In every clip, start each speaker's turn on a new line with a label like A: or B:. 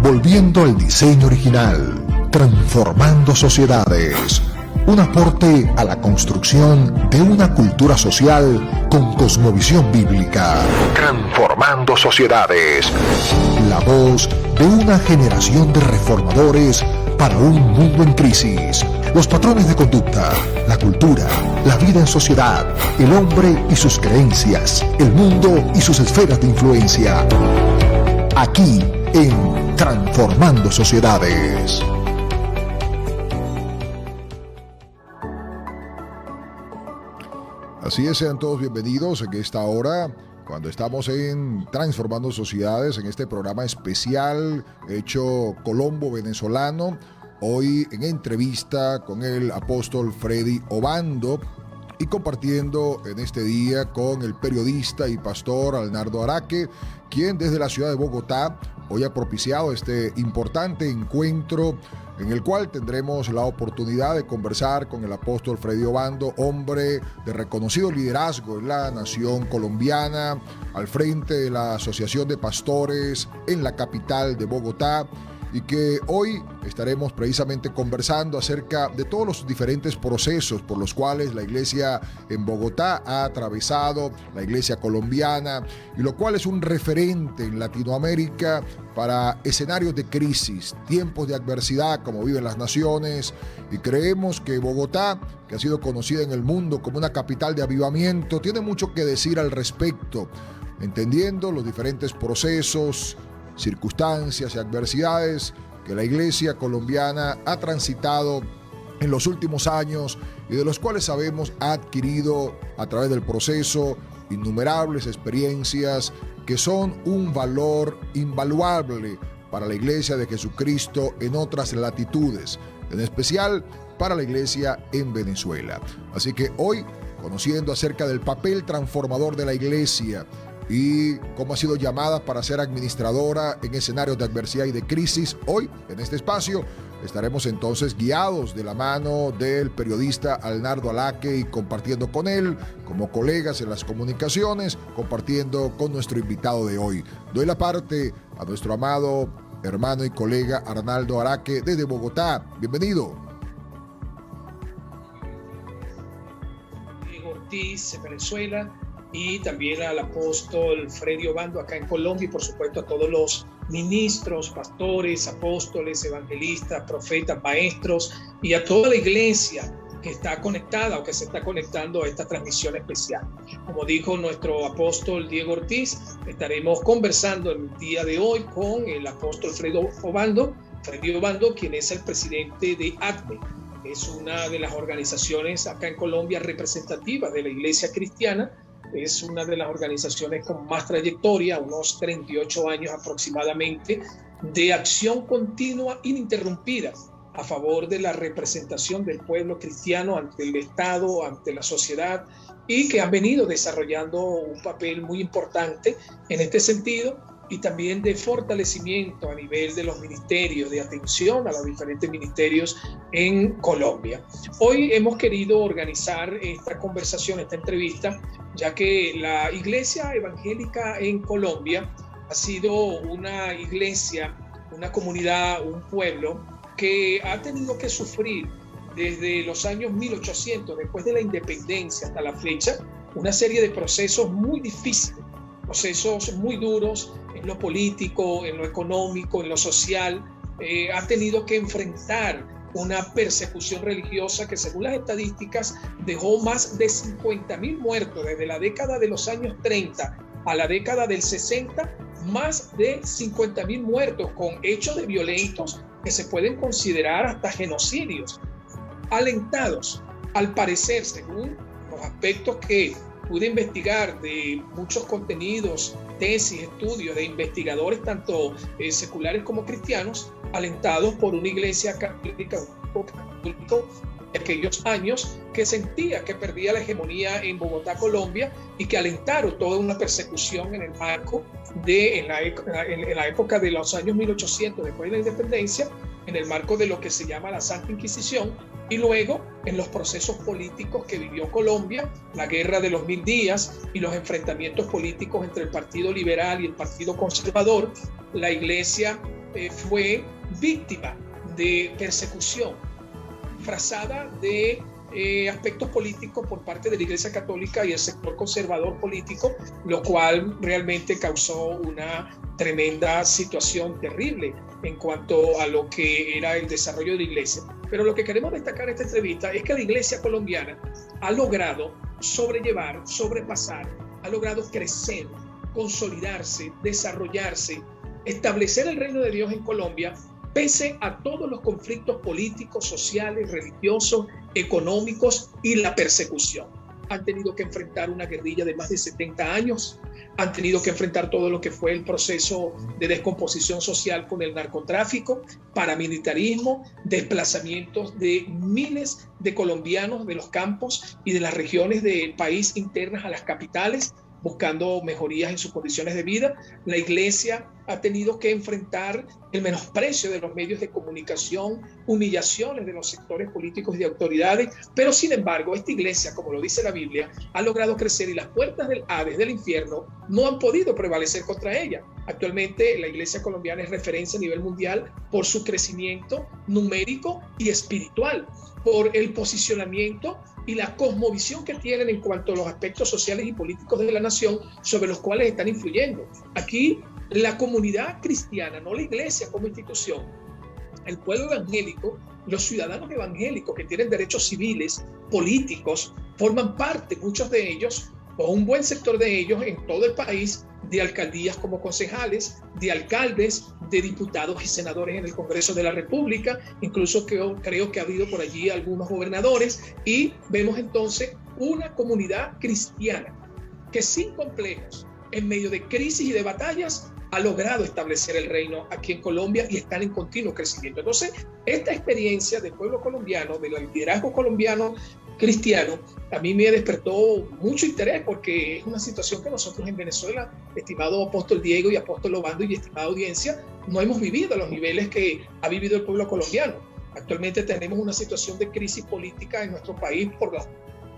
A: Volviendo al diseño original, transformando sociedades. Un aporte a la construcción de una cultura social con cosmovisión bíblica. Transformando sociedades. La voz de una generación de reformadores para un mundo en crisis. Los patrones de conducta, la cultura, la vida en sociedad, el hombre y sus creencias, el mundo y sus esferas de influencia. Aquí en Transformando Sociedades.
B: Así es, sean todos bienvenidos en esta hora, cuando estamos en Transformando Sociedades, en este programa especial hecho Colombo venezolano, hoy en entrevista con el apóstol Freddy Obando y compartiendo en este día con el periodista y pastor Arnaldo Araque, quien desde la ciudad de Bogotá hoy ha propiciado este importante encuentro en el cual tendremos la oportunidad de conversar con el apóstol Freddy Obando, hombre de reconocido liderazgo en la nación colombiana, al frente de la Asociación de Pastores en la capital de Bogotá, y que hoy estaremos precisamente conversando acerca de todos los diferentes procesos por los cuales la iglesia en Bogotá ha atravesado, la iglesia colombiana, y lo cual es un referente en Latinoamérica para escenarios de crisis, tiempos de adversidad como viven las naciones, y creemos que Bogotá, que ha sido conocida en el mundo como una capital de avivamiento, tiene mucho que decir al respecto, entendiendo los diferentes procesos, circunstancias y adversidades que la iglesia colombiana ha transitado en los últimos años y de los cuales sabemos ha adquirido a través del proceso innumerables experiencias que son un valor invaluable para la iglesia de Jesucristo en otras latitudes, en especial para la iglesia en Venezuela. Así que hoy, conociendo acerca del papel transformador de la iglesia y cómo ha sido llamada para ser administradora en escenarios de adversidad y de crisis, hoy en este espacio estaremos entonces guiados de la mano del periodista Arnaldo Araque y compartiendo con él como colegas en las comunicaciones, compartiendo con nuestro invitado de hoy. Doy la parte a nuestro amado hermano y colega Arnaldo Araque desde Bogotá. Bienvenido.
C: Diego Ortiz, Venezuela, y también al apóstol Freddy Obando acá en Colombia, y por supuesto a todos los ministros, pastores, apóstoles, evangelistas, profetas, maestros y a toda la iglesia que está conectada o que se está conectando a esta transmisión especial. Como dijo nuestro apóstol Diego Ortiz, estaremos conversando el día de hoy con el apóstol Freddy Obando, quien es el presidente de ACME. Es una de las organizaciones acá en Colombia representativas de la iglesia cristiana. Es una de las organizaciones con más trayectoria, unos 38 años aproximadamente, de acción continua ininterrumpida a favor de la representación del pueblo cristiano ante el Estado, ante la sociedad, y que han venido desarrollando un papel muy importante en este sentido, y también de fortalecimiento a nivel de los ministerios, de atención a los diferentes ministerios en Colombia. Hoy hemos querido organizar esta conversación, esta entrevista, ya que la iglesia evangélica en Colombia ha sido una iglesia, una comunidad, un pueblo que ha tenido que sufrir desde los años 1800, después de la independencia hasta la fecha, una serie de procesos muy difíciles, procesos muy duros en lo político, en lo económico, en lo social. Ha tenido que enfrentar una persecución religiosa que, según las estadísticas, dejó más de 50.000 muertos desde la década de los años 30 a la década del 60, más de 50.000 muertos con hechos de violentos que se pueden considerar hasta genocidios, alentados, al parecer, según los aspectos que pude investigar de muchos contenidos, tesis, estudios de investigadores tanto seculares como cristianos, alentados por una iglesia católica de aquellos años que sentía que perdía la hegemonía en Bogotá, Colombia, y que alentaron toda una persecución en el marco de, en la época de los años 1800, después de la independencia, en el marco de lo que se llama la Santa Inquisición, y luego en los procesos políticos que vivió Colombia, la Guerra de los 1000 días y los enfrentamientos políticos entre el Partido Liberal y el Partido Conservador. La iglesia fue víctima de persecución disfrazada de aspectos políticos por parte de la Iglesia Católica y el sector conservador político, lo cual realmente causó una tremenda situación terrible en cuanto a lo que era el desarrollo de la Iglesia. Pero lo que queremos destacar en esta entrevista es que la Iglesia colombiana ha logrado sobrellevar, sobrepasar, ha logrado crecer, consolidarse, desarrollarse, establecer el reino de Dios en Colombia, pese a todos los conflictos políticos, sociales, religiosos, económicos y la persecución. Han tenido que enfrentar una guerrilla de más de 70 años, han tenido que enfrentar todo lo que fue el proceso de descomposición social con el narcotráfico, paramilitarismo, desplazamientos de miles de colombianos de los campos y de las regiones del país internas a las capitales, buscando mejorías en sus condiciones de vida. La Iglesia ha tenido que enfrentar el menosprecio de los medios de comunicación, humillaciones de los sectores políticos y de autoridades, pero sin embargo esta Iglesia, como lo dice la Biblia, ha logrado crecer y las puertas del Hades, del infierno, no han podido prevalecer contra ella. Actualmente la Iglesia colombiana es referencia a nivel mundial por su crecimiento numérico y espiritual, por el posicionamiento y la cosmovisión que tienen en cuanto a los aspectos sociales y políticos de la nación sobre los cuales están influyendo. Aquí la comunidad cristiana, no la Iglesia como institución, el pueblo evangélico, los ciudadanos evangélicos que tienen derechos civiles, políticos, forman parte, muchos de ellos, o un buen sector de ellos en todo el país, de alcaldías como concejales, de alcaldes, de diputados y senadores en el Congreso de la República, incluso creo que ha habido por allí algunos gobernadores, y vemos entonces una comunidad cristiana que sin complejos, en medio de crisis y de batallas, ha logrado establecer el reino aquí en Colombia y están en continuo crecimiento. Entonces, esta experiencia del pueblo colombiano, del liderazgo colombiano cristiano, a mí me despertó mucho interés porque es una situación que nosotros en Venezuela, estimado apóstol Diego y apóstol Obando y estimada audiencia, no hemos vivido a los niveles que ha vivido el pueblo colombiano. Actualmente tenemos una situación de crisis política en nuestro país por los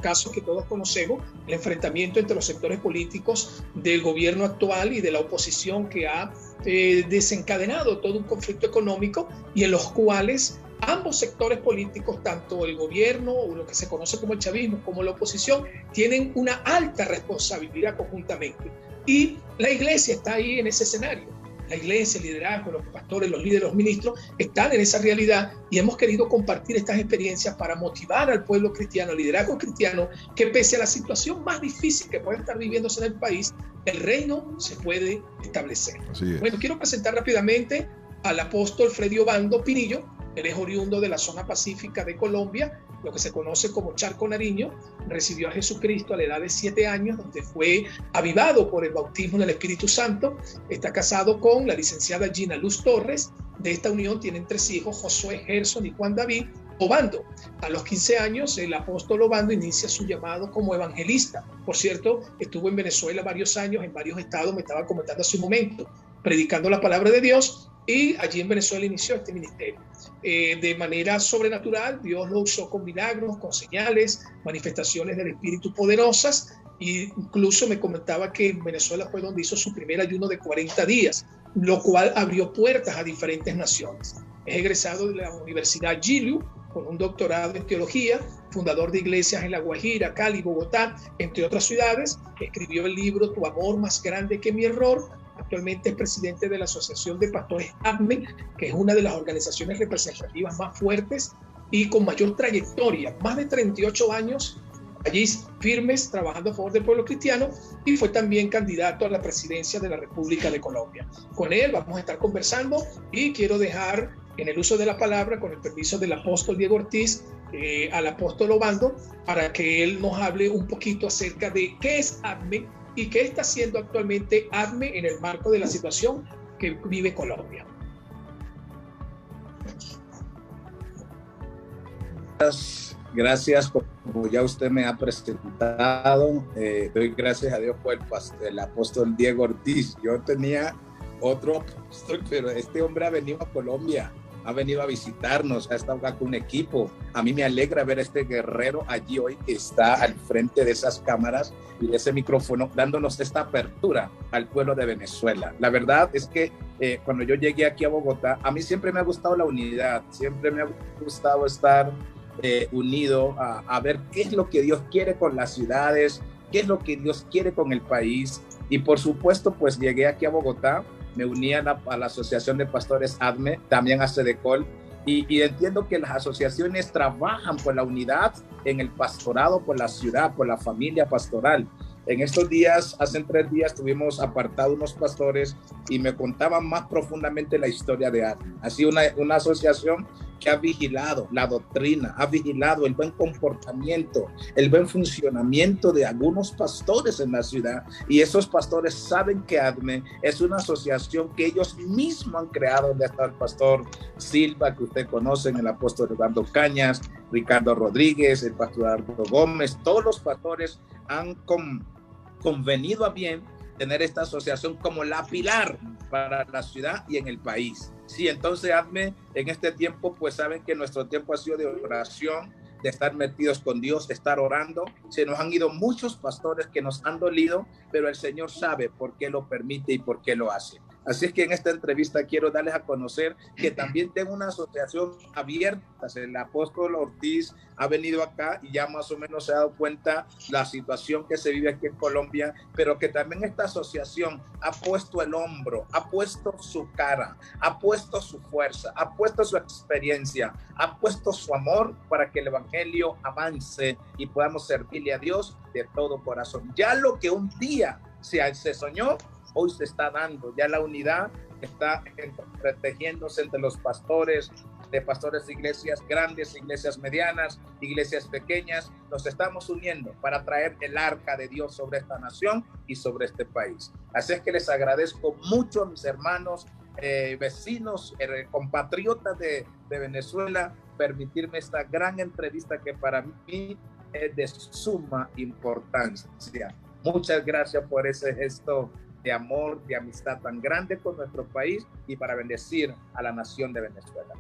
C: casos que todos conocemos, el enfrentamiento entre los sectores políticos del gobierno actual y de la oposición que ha desencadenado todo un conflicto económico y en los cuales ambos sectores políticos, tanto el gobierno o lo que se conoce como el chavismo como la oposición, tienen una alta responsabilidad conjuntamente. Y la Iglesia está ahí en ese escenario. La Iglesia, el liderazgo, los pastores, los líderes, los ministros están en esa realidad y hemos querido compartir estas experiencias para motivar al pueblo cristiano, al liderazgo cristiano, que pese a la situación más difícil que puede estar viviéndose en el país, el reino se puede establecer. Bueno, quiero presentar rápidamente al apóstol Freddy Obando Pinillo. Él es oriundo de la zona pacífica de Colombia, lo que se conoce como Charco Nariño. Recibió a Jesucristo a la edad de 7 años, donde fue avivado por el bautismo del Espíritu Santo. Está casado con la licenciada Gina Luz Torres. De esta unión tienen 3 hijos, Josué, Gerson y Juan David Obando. A los 15 años, el apóstol Obando inicia su llamado como evangelista. Por cierto, estuvo en Venezuela varios años, en varios estados, me estaba comentando hace un momento, predicando la palabra de Dios, y allí en Venezuela inició este ministerio. De manera sobrenatural, Dios lo usó con milagros, con señales, manifestaciones del Espíritu poderosas, e incluso me comentaba que en Venezuela fue donde hizo su primer ayuno de 40 días, lo cual abrió puertas a diferentes naciones. Es egresado de la Universidad Giliu, con un doctorado en teología, fundador de iglesias en La Guajira, Cali, Bogotá, entre otras ciudades. Escribió el libro Tu amor más grande que mi error. Actualmente es presidente de la Asociación de Pastores ADME, que es una de las organizaciones representativas más fuertes y con mayor trayectoria, más de 38 años allí firmes, trabajando a favor del pueblo cristiano, y fue también candidato a la presidencia de la República de Colombia. Con él vamos a estar conversando y quiero dejar en el uso de la palabra, con el permiso del apóstol Diego Ortiz, al apóstol Obando, para que él nos hable un poquito acerca de qué es ADME y qué está haciendo actualmente ADME en el marco de la situación que vive Colombia.
D: Gracias, como ya usted me ha presentado. Doy gracias a Dios por el apóstol Diego Ortiz. Yo tenía otro apóstol, pero este hombre ha venido a Colombia, ha venido a visitarnos, ha estado acá con un equipo. A mí me alegra ver a este guerrero allí hoy que está al frente de esas cámaras y de ese micrófono, dándonos esta apertura al pueblo de Venezuela. La verdad es que cuando yo llegué aquí a Bogotá, a mí siempre me ha gustado la unidad, siempre me ha gustado estar unido a ver qué es lo que Dios quiere con las ciudades, qué es lo que Dios quiere con el país. Y por supuesto, pues llegué aquí a Bogotá, me uní a la Asociación de Pastores ADME, también a SEDECOL, y entiendo que las asociaciones trabajan por la unidad en el pastorado, por la ciudad, por la familia pastoral. En estos días, hace 3 días, tuvimos apartados unos pastores y me contaban más profundamente la historia de ADME. Ha sido una asociación que ha vigilado la doctrina, ha vigilado el buen comportamiento, el buen funcionamiento de algunos pastores en la ciudad, y esos pastores saben que ADME es una asociación que ellos mismos han creado, donde está el pastor Silva, que usted conoce, el apóstol Eduardo Cañas, Ricardo Rodríguez, el pastor Eduardo Gómez. Todos los pastores han convenido a bien tener esta asociación como la pilar para la ciudad y en el país. Sí, entonces ADME en este tiempo, pues saben que nuestro tiempo ha sido de oración, de estar metidos con Dios, de estar orando. Se nos han ido muchos pastores que nos han dolido, pero el Señor sabe por qué lo permite y por qué lo hace. Así es que en esta entrevista quiero darles a conocer que también tengo una asociación abierta. El apóstol Ortiz ha venido acá y ya más o menos se ha dado cuenta la situación que se vive aquí en Colombia, pero que también esta asociación ha puesto el hombro, ha puesto su cara, ha puesto su fuerza, ha puesto su experiencia, ha puesto su amor para que el evangelio avance y podamos servirle a Dios de todo corazón. Ya lo que un día se soñó, hoy se está dando. Ya la unidad está protegiéndose entre los pastores, de pastores de iglesias grandes, iglesias medianas, iglesias pequeñas. Nos estamos uniendo para traer el arca de Dios sobre esta nación y sobre este país. Así es que les agradezco mucho a mis hermanos, vecinos, compatriotas de Venezuela, permitirme esta gran entrevista que para mí es de suma importancia. Muchas gracias por ese gesto de amor, de amistad tan grande con nuestro país y para bendecir a la nación de Venezuela.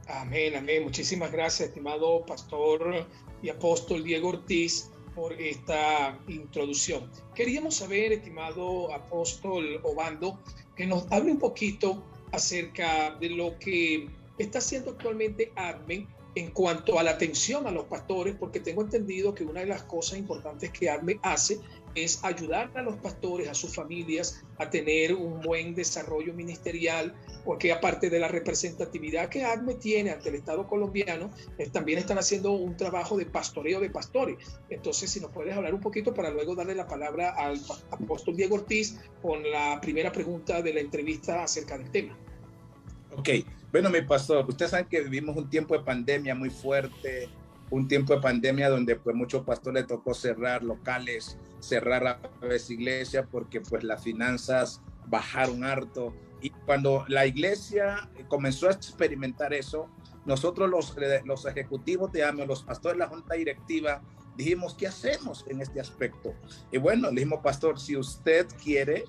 C: Amén, amén. Muchísimas gracias, estimado pastor y apóstol Diego Ortiz, por esta introducción. Queríamos saber, estimado apóstol Obando, que nos hable un poquito acerca de lo que está haciendo actualmente ADME en cuanto a la atención a los pastores, porque tengo entendido que una de las cosas importantes que ADME hace es ayudar a los pastores, a sus familias, a tener un buen desarrollo ministerial, porque aparte de la representatividad que ADME tiene ante el Estado colombiano, también están haciendo un trabajo de pastoreo de pastores. Entonces, si nos puedes hablar un poquito para luego darle la palabra al apóstol Diego Ortiz con la primera pregunta de la entrevista acerca del tema.
D: Ok, bueno, mi pastor, ustedes saben que vivimos un tiempo de pandemia muy fuerte, un tiempo de pandemia donde pues muchos pastores les tocó cerrar locales, cerrar a veces iglesias porque pues las finanzas bajaron harto. Y cuando la iglesia comenzó a experimentar eso, nosotros los ejecutivos de ADME, los pastores de la junta directiva, dijimos, ¿qué hacemos en este aspecto? Y bueno, le dijimos, pastor, si usted quiere,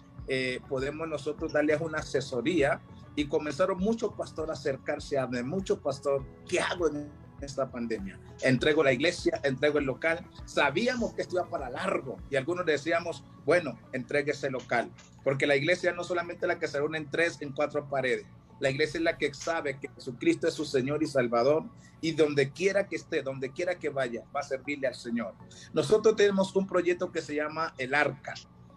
D: podemos nosotros darle una asesoría. Y comenzaron muchos pastores a acercarse a ADME, muchos pastores, ¿qué hago en esta pandemia? Entrego la iglesia, entrego el local. Sabíamos que esto iba para largo y algunos decíamos, bueno, entregue ese local, porque la iglesia no solamente es la que se reúne en 3, en 4 paredes. La iglesia es la que sabe que Jesucristo es su Señor y Salvador, y donde quiera que esté, donde quiera que vaya, va a servirle al Señor. Nosotros tenemos un proyecto que se llama El Arca,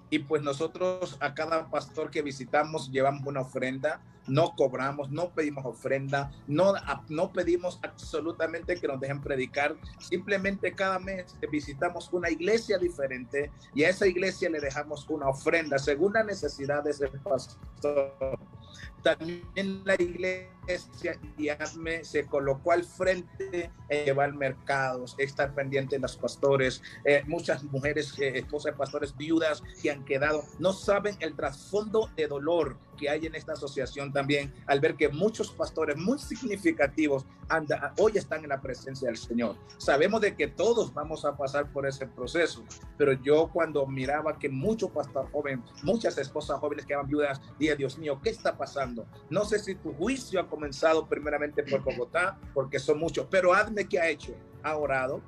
D: y pues nosotros a cada pastor que visitamos llevamos una ofrenda. No cobramos, no pedimos ofrenda, no pedimos absolutamente que nos dejen predicar. Simplemente cada mes visitamos una iglesia diferente y a esa iglesia le dejamos una ofrenda según la necesidad de ese pastor. También la iglesia y ADME se colocó al frente, llevar mercados, estar pendiente de los pastores. Muchas mujeres, esposas de pastores viudas que han quedado, no saben el trasfondo de dolor que hay en esta asociación también, al ver que muchos pastores muy significativos hoy están en la presencia del Señor. Sabemos de que todos vamos a pasar por ese proceso, pero yo cuando miraba que muchos pastores jóvenes, muchas esposas jóvenes quedaban viudas, dije, Dios mío, ¿qué está pasando? No sé si tu juicio ha comenzado primeramente por Bogotá, porque son muchos, pero ADME, ¿qué ha hecho? Ha orado,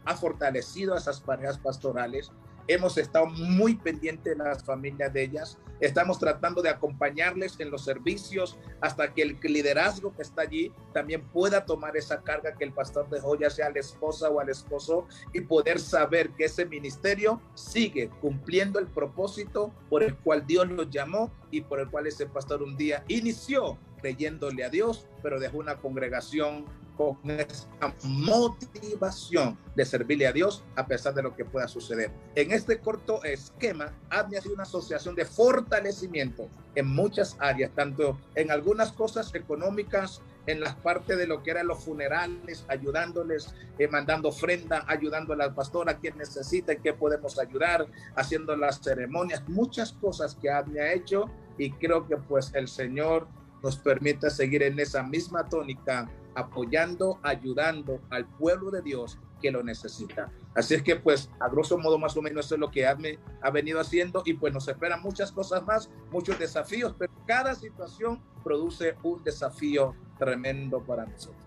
D: ha fortalecido a esas parejas pastorales, hemos estado muy pendientes de las familias de ellas, estamos tratando de acompañarles en los servicios hasta que el liderazgo que está allí también pueda tomar esa carga que el pastor dejó, ya sea a la esposa o al esposo, y poder saber que ese ministerio sigue cumpliendo el propósito por el cual Dios los llamó y por el cual ese pastor un día inició creyéndole a Dios, pero dejó una congregación con esa motivación de servirle a Dios a pesar de lo que pueda suceder. En este corto esquema, ADMI ha sido una asociación de fortalecimiento en muchas áreas, tanto en algunas cosas económicas, en las partes de lo que eran los funerales, ayudándoles, mandando ofrenda, ayudando a la pastora, quien necesite, que podemos ayudar, haciendo las ceremonias, muchas cosas que ADMI ha hecho, y creo que pues el Señor nos permite seguir en esa misma tónica, apoyando, ayudando al pueblo de Dios que lo necesita. Así es que pues a grosso modo más o menos eso es lo que ADMI ha venido haciendo, y pues nos esperan muchas cosas más, muchos desafíos, pero cada situación produce un desafío tremendo para nosotros.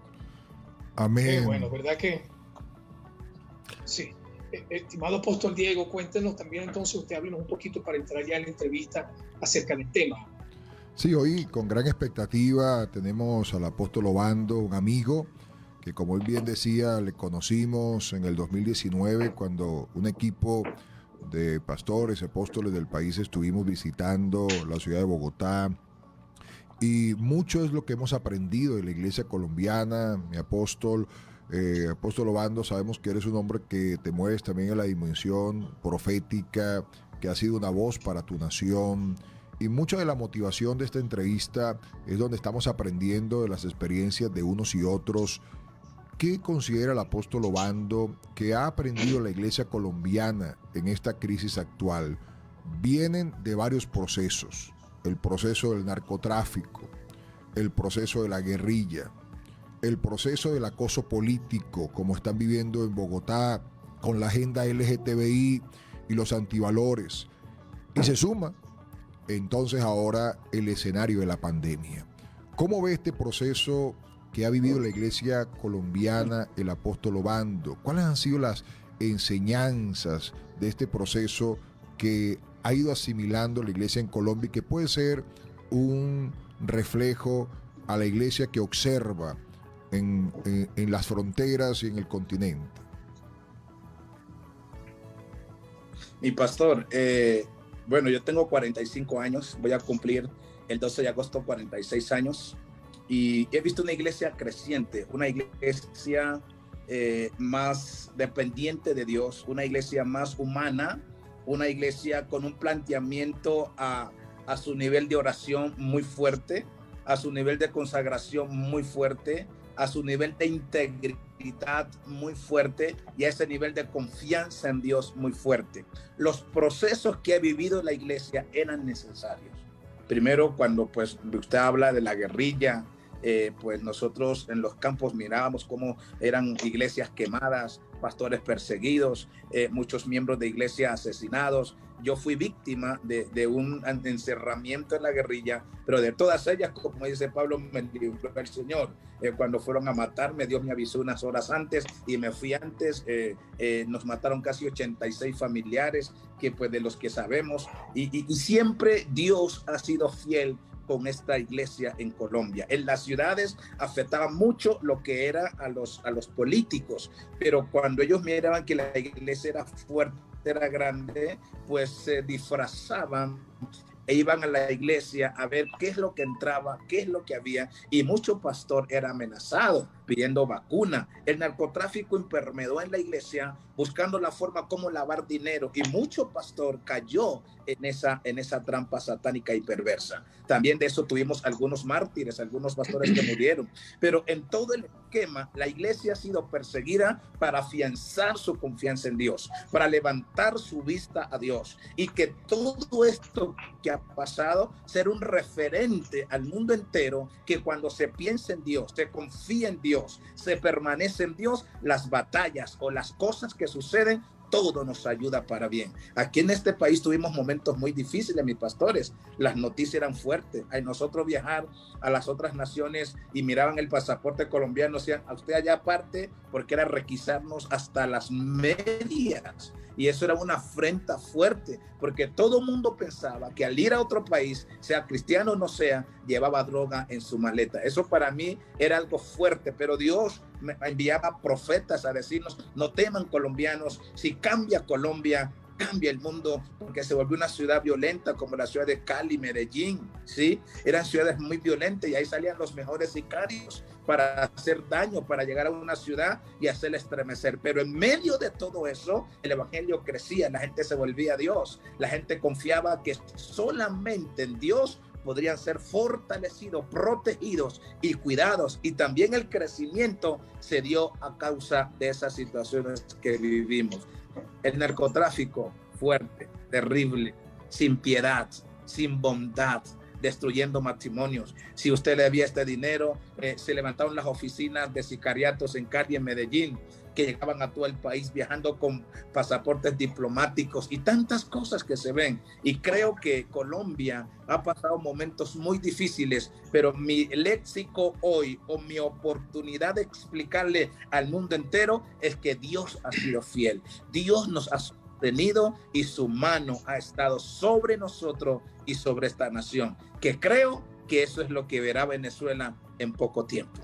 B: Amén.
C: Bueno, ¿verdad que? Sí. Estimado apóstol Diego, cuéntenos también entonces, usted háblenos un poquito para entrar ya en la entrevista acerca del tema.
B: Sí, hoy con gran expectativa tenemos al apóstol Obando, un amigo que, como él bien decía, le conocimos en el 2019 cuando un equipo de pastores, apóstoles del país estuvimos visitando la ciudad de Bogotá, y mucho es lo que hemos aprendido de la iglesia colombiana. Mi apóstol, apóstol Obando, sabemos que eres un hombre que te mueves también en la dimensión profética, que has sido una voz para tu nación. Y mucha de la motivación de esta entrevista es donde estamos aprendiendo de las experiencias de unos y otros. ¿Qué considera el apóstol Obando que ha aprendido la iglesia colombiana en esta crisis actual? Vienen de varios procesos: el proceso del narcotráfico, el proceso de la guerrilla, el proceso del acoso político, como están viviendo en Bogotá con la agenda LGTBI y los antivalores, y se suma entonces ahora el escenario de la pandemia. ¿Cómo ve este proceso que ha vivido la iglesia colombiana, el apóstol Obando? ¿Cuáles han sido las enseñanzas de este proceso que ha ido asimilando la iglesia en Colombia y que puede ser un reflejo a la iglesia que observa en las fronteras y en el continente?
D: Mi pastor, bueno, yo tengo 45 años, voy a cumplir el 12 de agosto 46 años, y he visto una iglesia creciente, una iglesia más dependiente de Dios, una iglesia más humana, una iglesia con un planteamiento a su nivel de oración muy fuerte, a su nivel de consagración muy fuerte, a su nivel de integridad muy fuerte y a ese nivel de confianza en Dios muy fuerte. Los procesos que ha vivido la iglesia eran necesarios. Primero, cuando pues usted habla de la guerrilla, pues nosotros en los campos mirábamos cómo eran iglesias quemadas, pastores perseguidos, muchos miembros de iglesia asesinados. Yo fui víctima de un encerramiento en la guerrilla, pero de todas ellas, como dice Pablo, me libró el Señor. Cuando fueron a matarme, Dios me avisó unas horas antes y me fui antes. Nos mataron casi 86 familiares, que pues de los que sabemos, y siempre Dios ha sido fiel con esta iglesia en Colombia. En las ciudades afectaba mucho lo que era a los políticos, pero cuando ellos miraban que la iglesia era fuerte, era grande, pues se disfrazaban e iban a la iglesia a ver qué es lo que entraba, qué es lo que había, y mucho pastor era amenazado pidiendo vacuna. El narcotráfico impermeó en la iglesia buscando la forma como lavar dinero, y mucho pastor cayó en esa trampa satánica y perversa. También de eso tuvimos algunos mártires, algunos pastores que murieron, pero en todo el esquema la iglesia ha sido perseguida para afianzar su confianza en Dios, para levantar su vista a Dios, y que todo esto que ha pasado ser un referente al mundo entero, que cuando se piensa en Dios, se confía en Dios, se permanece en Dios, las batallas o las cosas que suceden todo nos ayuda para bien. Aquí en este país tuvimos momentos muy difíciles, mis pastores. Las noticias eran fuertes. A nosotros viajar a las otras naciones y miraban el pasaporte colombiano, decían, a usted allá aparte, porque era requisarnos hasta las medias. Y eso era una afrenta fuerte, porque todo el mundo pensaba que al ir a otro país, sea cristiano o no sea, llevaba droga en su maleta. Eso para mí era algo fuerte, pero Dios me enviaba profetas a decirnos, no teman colombianos, si cambia Colombia, cambia el mundo, porque se volvió una ciudad violenta como la ciudad de Cali, Medellín, ¿sí? Eran ciudades muy violentas y ahí salían los mejores sicarios para hacer daño, para llegar a una ciudad y hacerla estremecer. Pero en medio de todo eso, el evangelio crecía, la gente se volvía a Dios, la gente confiaba que solamente en Dios podrían ser fortalecidos, protegidos y cuidados. Y también el crecimiento se dio a causa de esas situaciones que vivimos. El narcotráfico fuerte, terrible, sin piedad, sin bondad, destruyendo matrimonios. Si usted le debía este dinero, se levantaron las oficinas de sicariatos en Cali y en Medellín, que llegaban a todo el país viajando con pasaportes diplomáticos y tantas cosas que se ven. Y creo que Colombia ha pasado momentos muy difíciles, pero mi léxico hoy o mi oportunidad de explicarle al mundo entero es que Dios ha sido fiel. Dios nos ha sostenido y su mano ha estado sobre nosotros y sobre esta nación, que creo que eso es lo que verá Venezuela en poco tiempo.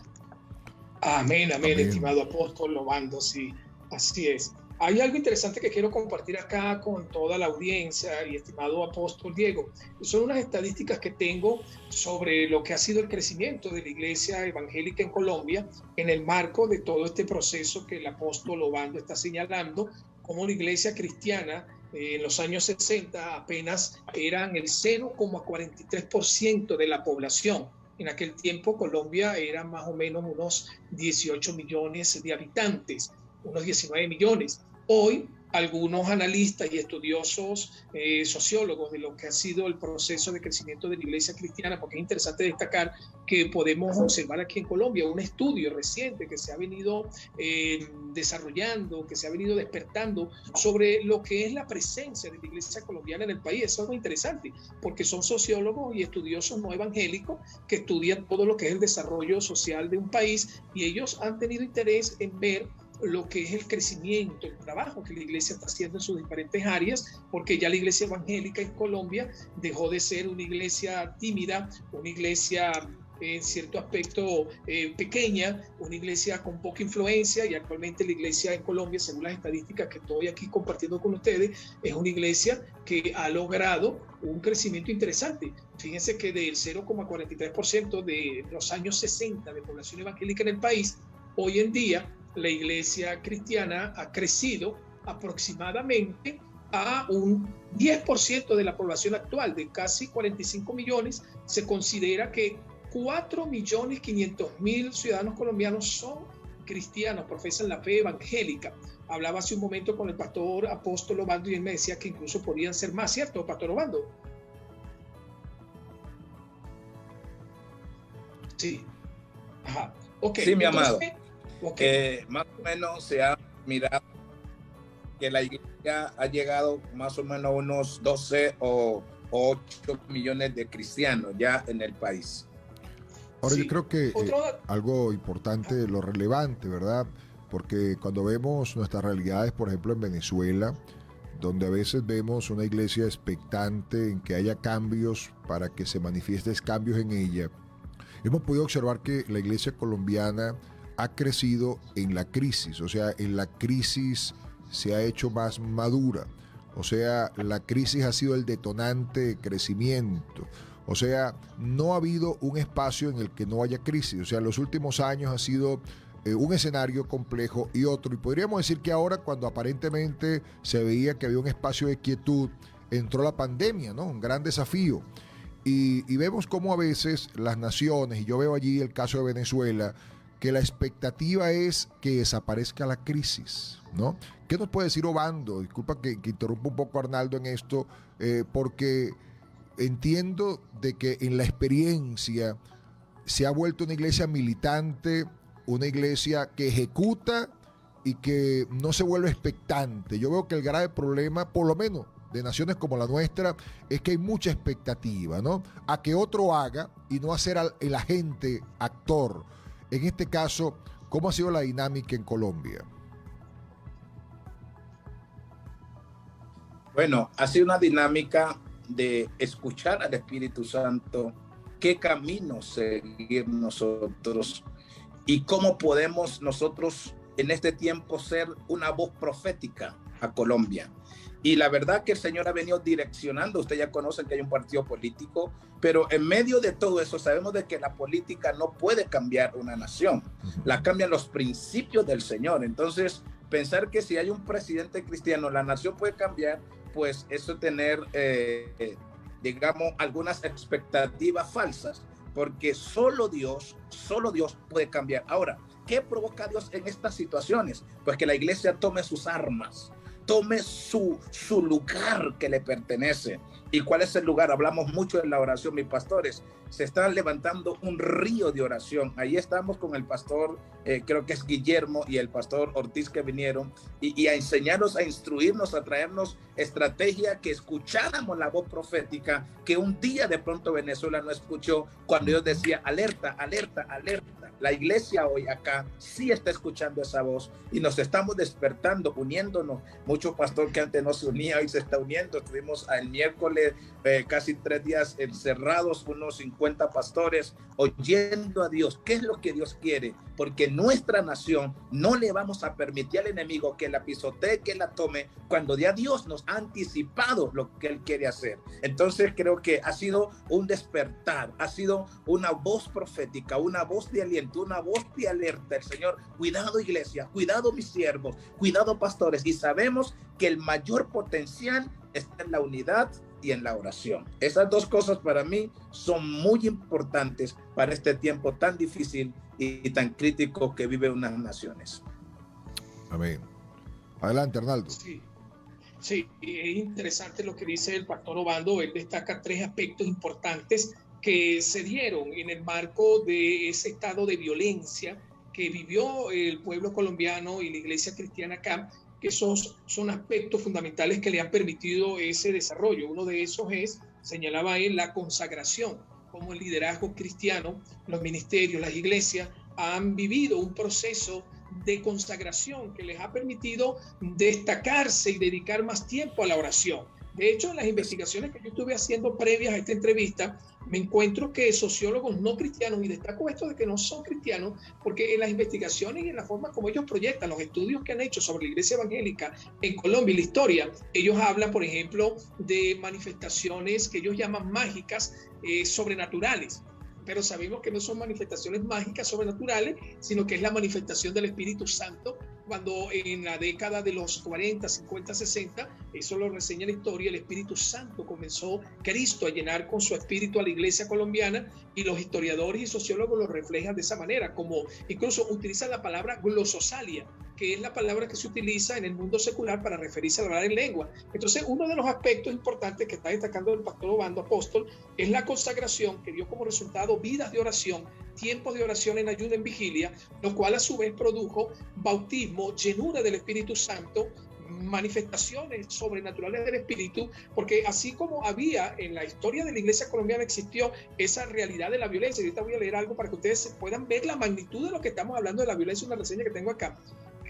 C: Amén, amén, estimado apóstol Obando, sí, así es. Hay algo interesante que quiero compartir acá con toda la audiencia y estimado apóstol Diego. Son unas estadísticas que tengo sobre lo que ha sido el crecimiento de la iglesia evangélica en Colombia en el marco de todo este proceso que el apóstol Obando está señalando, como la iglesia cristiana en los años 60 apenas eran el 0,43% de la población. En aquel tiempo Colombia era más o menos unos 18 millones de habitantes, unos 19 millones. Hoy algunos analistas y estudiosos, sociólogos de lo que ha sido el proceso de crecimiento de la iglesia cristiana, porque es interesante destacar que podemos observar aquí en Colombia un estudio reciente que se ha venido desarrollando, que se ha venido despertando sobre lo que es la presencia de la iglesia colombiana en el país. Eso es muy interesante, porque son sociólogos y estudiosos no evangélicos que estudian todo lo que es el desarrollo social de un país, y ellos han tenido interés en ver lo que es el crecimiento, el trabajo que la iglesia está haciendo en sus diferentes áreas, porque ya la iglesia evangélica en Colombia dejó de ser una iglesia tímida, una iglesia en cierto aspecto pequeña, una iglesia con poca influencia, y actualmente la iglesia en Colombia, según las estadísticas que estoy aquí compartiendo con ustedes, es una iglesia que ha logrado un crecimiento interesante. Fíjense que del 0,43% de los años 60 de población evangélica en el país, hoy en día la iglesia cristiana ha crecido aproximadamente a un 10% de la población actual, de casi 45 millones. Se considera que 4.500.000 ciudadanos colombianos son cristianos, profesan la fe evangélica. Hablaba hace un momento con el pastor apóstol Obando y él me decía que incluso podrían ser más, ¿cierto, pastor Obando? Sí. Ajá. Okay.
D: Sí, mi amado.
C: Okay.
D: Más o menos se ha mirado que la iglesia ha llegado más o menos a unos 12 o 8 millones de cristianos ya en el país.
B: Ahora sí, yo creo que algo importante, lo relevante, ¿verdad? Porque cuando vemos nuestras realidades, por ejemplo en Venezuela, donde a veces vemos una iglesia expectante en que haya cambios para que se manifiesten cambios en ella, hemos podido observar que la iglesia colombiana ha crecido en la crisis, o sea, en la crisis se ha hecho más madura, o sea, la crisis ha sido el detonante de crecimiento, o sea, no ha habido un espacio en el que no haya crisis, o sea, los últimos años ha sido un escenario complejo y otro, y podríamos decir que ahora, cuando aparentemente se veía que había un espacio de quietud, entró la pandemia, ¿no? Un gran desafío. Y vemos cómo a veces las naciones, y yo veo allí el caso de Venezuela, que la expectativa es que desaparezca la crisis, ¿no? ¿Qué nos puede decir Obando? Disculpa que interrumpa un poco a Arnaldo en esto, porque entiendo de que en la experiencia se ha vuelto una iglesia militante, una iglesia que ejecuta y que no se vuelve expectante. Yo veo que el grave problema, por lo menos de naciones como la nuestra, es que hay mucha expectativa, ¿no? A que otro haga y no hacer el agente actor. En este caso, ¿cómo ha sido la dinámica en Colombia?
D: Bueno, ha sido una dinámica de escuchar al Espíritu Santo, qué camino seguir nosotros y cómo podemos nosotros en este tiempo ser una voz profética a Colombia. Y la verdad que el Señor ha venido direccionando. Usted ya conoce que hay un partido político, pero en medio de todo eso sabemos de que la política no puede cambiar una nación, la cambian los principios del Señor. Entonces, pensar que si hay un presidente cristiano, la nación puede cambiar, pues eso tener, digamos, algunas expectativas falsas, porque solo Dios puede cambiar. Ahora, ¿qué provoca Dios en estas situaciones? Pues que la iglesia tome sus armas, tome su lugar que le pertenece. ¿Y cuál es el lugar? Hablamos mucho en la oración, mis pastores. Se está levantando un río de oración. Ahí estamos con el pastor, creo que es Guillermo, y el pastor Ortiz, que vinieron y a enseñarnos, a instruirnos, a traernos estrategia, que escucháramos la voz profética que un día de pronto Venezuela no escuchó, cuando Dios decía alerta, alerta, alerta. La iglesia hoy acá sí está escuchando esa voz y nos estamos despertando, uniéndonos. Mucho pastor que antes no se unía, hoy se está uniendo. Estuvimos el miércoles casi 3 días encerrados, unos 50 pastores, oyendo a Dios. ¿Qué es lo que Dios quiere? Porque nuestra nación no le vamos a permitir al enemigo que la pisotee, que la tome, cuando ya Dios nos ha anticipado lo que Él quiere hacer. Entonces creo que ha sido un despertar, ha sido una voz profética, una voz de aliento, una voz de alerta. El Señor, cuidado iglesia, cuidado mis siervos, cuidado pastores, y sabemos que el mayor potencial está en la unidad y en la oración. Esas dos cosas para mí son muy importantes para este tiempo tan difícil y tan crítico que viven unas naciones.
B: Amén. Adelante, Arnaldo.
C: Sí, es interesante lo que dice el pastor Obando. Él destaca 3 aspectos importantes que se dieron en el marco de ese estado de violencia que vivió el pueblo colombiano y la iglesia cristiana acá, que esos son aspectos fundamentales que le han permitido ese desarrollo. Uno de esos es, señalaba él, la consagración, como el liderazgo cristiano, los ministerios, las iglesias han vivido un proceso de consagración que les ha permitido destacarse y dedicar más tiempo a la oración. De hecho, en las investigaciones que yo estuve haciendo previas a esta entrevista, me encuentro que sociólogos no cristianos, y destaco esto de que no son cristianos, porque en las investigaciones y en la forma como ellos proyectan los estudios que han hecho sobre la iglesia evangélica en Colombia y la historia, ellos hablan, por ejemplo, de manifestaciones que ellos llaman mágicas, sobrenaturales. Pero sabemos que no son manifestaciones mágicas sobrenaturales, sino que es la manifestación del Espíritu Santo, cuando en la década de los 40, 50, 60, eso lo reseña la historia, el Espíritu Santo comenzó Cristo a llenar con su espíritu a la iglesia colombiana, y los historiadores y sociólogos lo reflejan de esa manera, como incluso utilizan la palabra glososalia, que es la palabra que se utiliza en el mundo secular para referirse a hablar en lengua. Entonces, uno de los aspectos importantes que está destacando el pastor Obando Apóstol es la consagración, que dio como resultado vidas de oración, tiempos de oración en ayuno, en vigilia, lo cual a su vez produjo bautismo, llenura del Espíritu Santo, manifestaciones sobrenaturales del Espíritu, porque así como había en la historia de la iglesia colombiana, existió esa realidad de la violencia. Y ahorita voy a leer algo para que ustedes puedan ver la magnitud de lo que estamos hablando de la violencia, una reseña que tengo acá.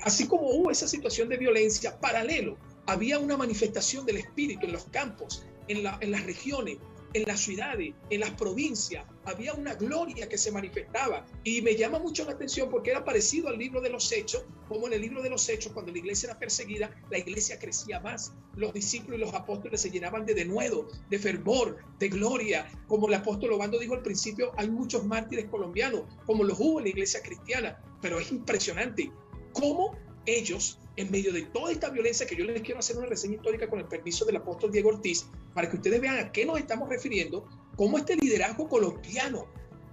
C: Así como hubo esa situación de violencia, paralelo, había una manifestación del Espíritu en los campos, en las regiones, en las ciudades, en las provincias. Había una gloria que se manifestaba, y me llama mucho la atención porque era parecido al libro de los Hechos, como en el libro de los Hechos, cuando la iglesia era perseguida, la iglesia crecía más, los discípulos y los apóstoles se llenaban de denuedo, de fervor, de gloria. Como el apóstol Obando dijo al principio, hay muchos mártires colombianos, como los hubo en la iglesia cristiana, pero es impresionante cómo ellos, en medio de toda esta violencia, que yo les quiero hacer una reseña histórica con el permiso del apóstol Diego Ortiz, para que ustedes vean a qué nos estamos refiriendo, cómo este liderazgo colombiano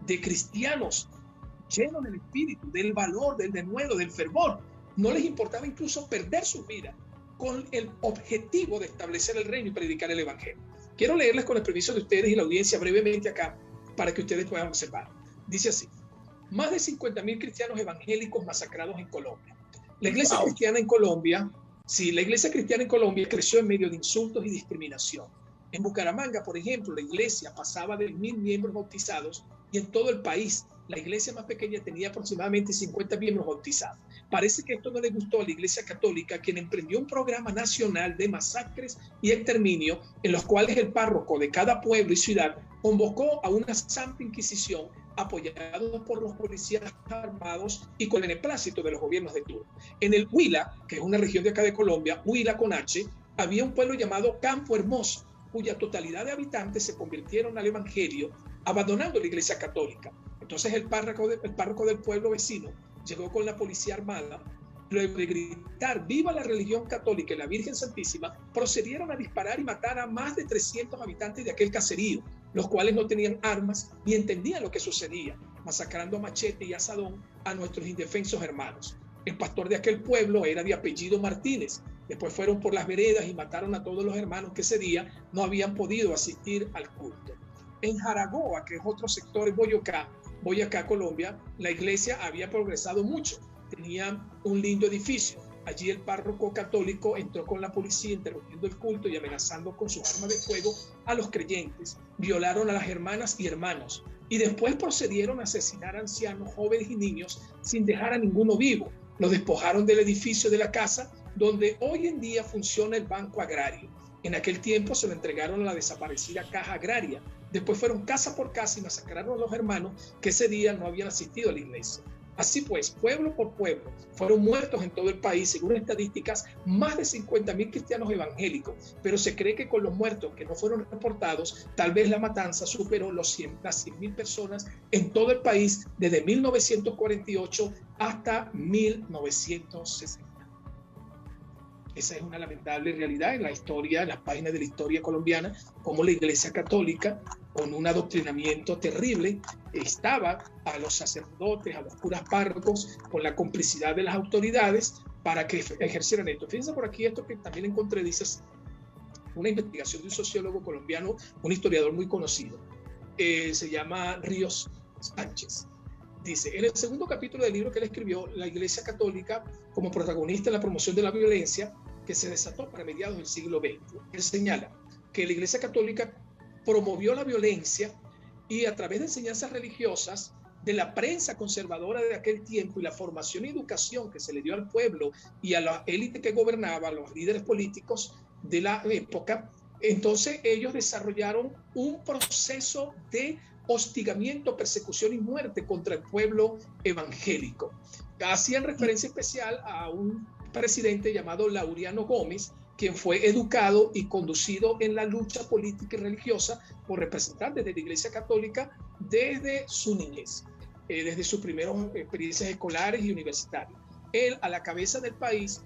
C: de cristianos llenos del espíritu, del valor, del denuedo, del fervor, no les importaba incluso perder sus vidas con el objetivo de establecer el reino y predicar el evangelio. Quiero leerles con el permiso de ustedes y la audiencia brevemente acá, para que ustedes puedan observar. Dice así: más de 50.000 cristianos evangélicos masacrados en Colombia. La iglesia cristiana en Colombia, sí, la iglesia cristiana en Colombia creció en medio de insultos y discriminación. En Bucaramanga, por ejemplo, la iglesia pasaba de 1.000 miembros bautizados y en todo el país la iglesia más pequeña tenía aproximadamente 50 miembros bautizados. Parece que esto no le gustó a la iglesia católica, quien emprendió un programa nacional de masacres y exterminio en los cuales el párroco de cada pueblo y ciudad convocó a una santa inquisición apoyado por los policías armados y con el beneplácito de los gobiernos de turno. En el Huila, que es una región de acá de Colombia, Huila con H, había un pueblo llamado Campo Hermoso, cuya totalidad de habitantes se convirtieron al evangelio, abandonando la iglesia católica. Entonces el párroco del pueblo vecino llegó con la policía armada, luego de gritar viva la religión católica y la Virgen Santísima, procedieron a disparar y matar a más de 300 habitantes de aquel caserío, los cuales no tenían armas ni entendían lo que sucedía, masacrando a machete y asadón a nuestros indefensos hermanos. El pastor de aquel pueblo era de apellido Martínez. Después fueron por las veredas y mataron a todos los hermanos que ese día no habían podido asistir al culto. En Jaragoa, que es otro sector en Boyacá, Colombia, la iglesia había progresado mucho. Tenía un lindo edificio. Allí el párroco católico entró con la policía interrumpiendo el culto y amenazando con sus armas de fuego a los creyentes. Violaron a las hermanas y hermanos y después procedieron a asesinar a ancianos, jóvenes y niños sin dejar a ninguno vivo. Los despojaron del edificio de la casa donde hoy en día funciona el Banco Agrario. En aquel tiempo se lo entregaron a la desaparecida Caja Agraria. Después fueron casa por casa y masacraron a los hermanos que ese día no habían asistido a la iglesia. Así pues, pueblo por pueblo, fueron muertos en todo el país, según estadísticas, más de 50.000 cristianos evangélicos, pero se cree que con los muertos que no fueron reportados, tal vez la matanza superó las 100.000 personas en todo el país desde 1948 hasta 1960. Esa es una lamentable realidad en la historia, en las páginas de la historia colombiana, como la Iglesia Católica, con un adoctrinamiento terrible, estaba a los sacerdotes, a los curas párrocos, con la complicidad de las autoridades para que ejercieran esto. Fíjense por aquí esto que también encontré, dice una investigación de un sociólogo colombiano, un historiador muy conocido, se llama Ríos Sánchez. Dice, en el segundo capítulo del libro que él escribió, la Iglesia Católica como protagonista en la promoción de la violencia que se desató para mediados del siglo XX. Él señala que la Iglesia Católica promovió la violencia y a través de enseñanzas religiosas de la prensa conservadora de aquel tiempo y la formación y educación que se le dio al pueblo y a la élite que gobernaba, a los líderes políticos de la época, entonces ellos desarrollaron un proceso de hostigamiento, persecución y muerte contra el pueblo evangélico. Hacían referencia especial a un presidente llamado Laureano Gómez, quien fue educado y conducido en la lucha política y religiosa por representantes de la Iglesia Católica desde su niñez, desde sus primeras experiencias escolares y universitarias. Él, a la cabeza del país,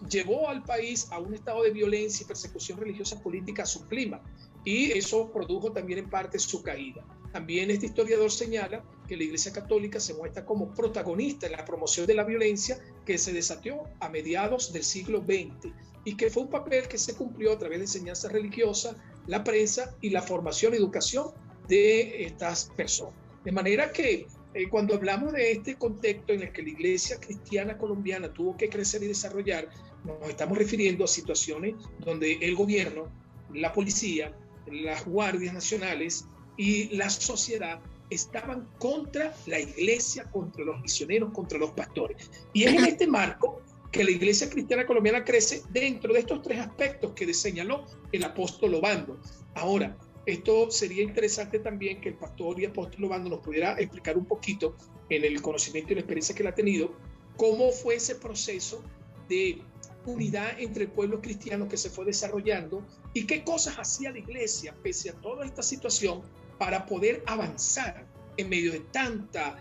C: llevó al país a un estado de violencia y persecución religiosa política a su clima, y eso produjo también en parte su caída. También este historiador señala que la Iglesia Católica se muestra como protagonista en la promoción de la violencia que se desató a mediados del siglo XX y que fue un papel que se cumplió a través de enseñanzas religiosas, la prensa y la formación y educación de estas personas. De manera que cuando hablamos de este contexto en el que la Iglesia cristiana colombiana tuvo que crecer y desarrollar, nos estamos refiriendo a situaciones donde el gobierno, la policía, las guardias nacionales y la sociedad estaban contra la iglesia, contra los misioneros, contra los pastores. Y es en este marco que la Iglesia cristiana colombiana crece dentro de estos tres aspectos que señaló el apóstol Obando. Ahora, esto sería interesante también que el pastor y apóstol Obando nos pudiera explicar un poquito, en el conocimiento y la experiencia que él ha tenido, cómo fue ese proceso de unidad entre el pueblo cristiano que se fue desarrollando y qué cosas hacía la iglesia pese a toda esta situación para poder avanzar en medio de tanta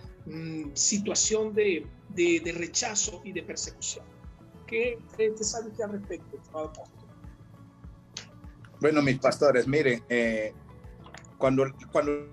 C: situación de rechazo y de persecución. ¿Qué te sabe usted al respecto, estimado apóstol?
D: Bueno, mis pastores, miren, cuando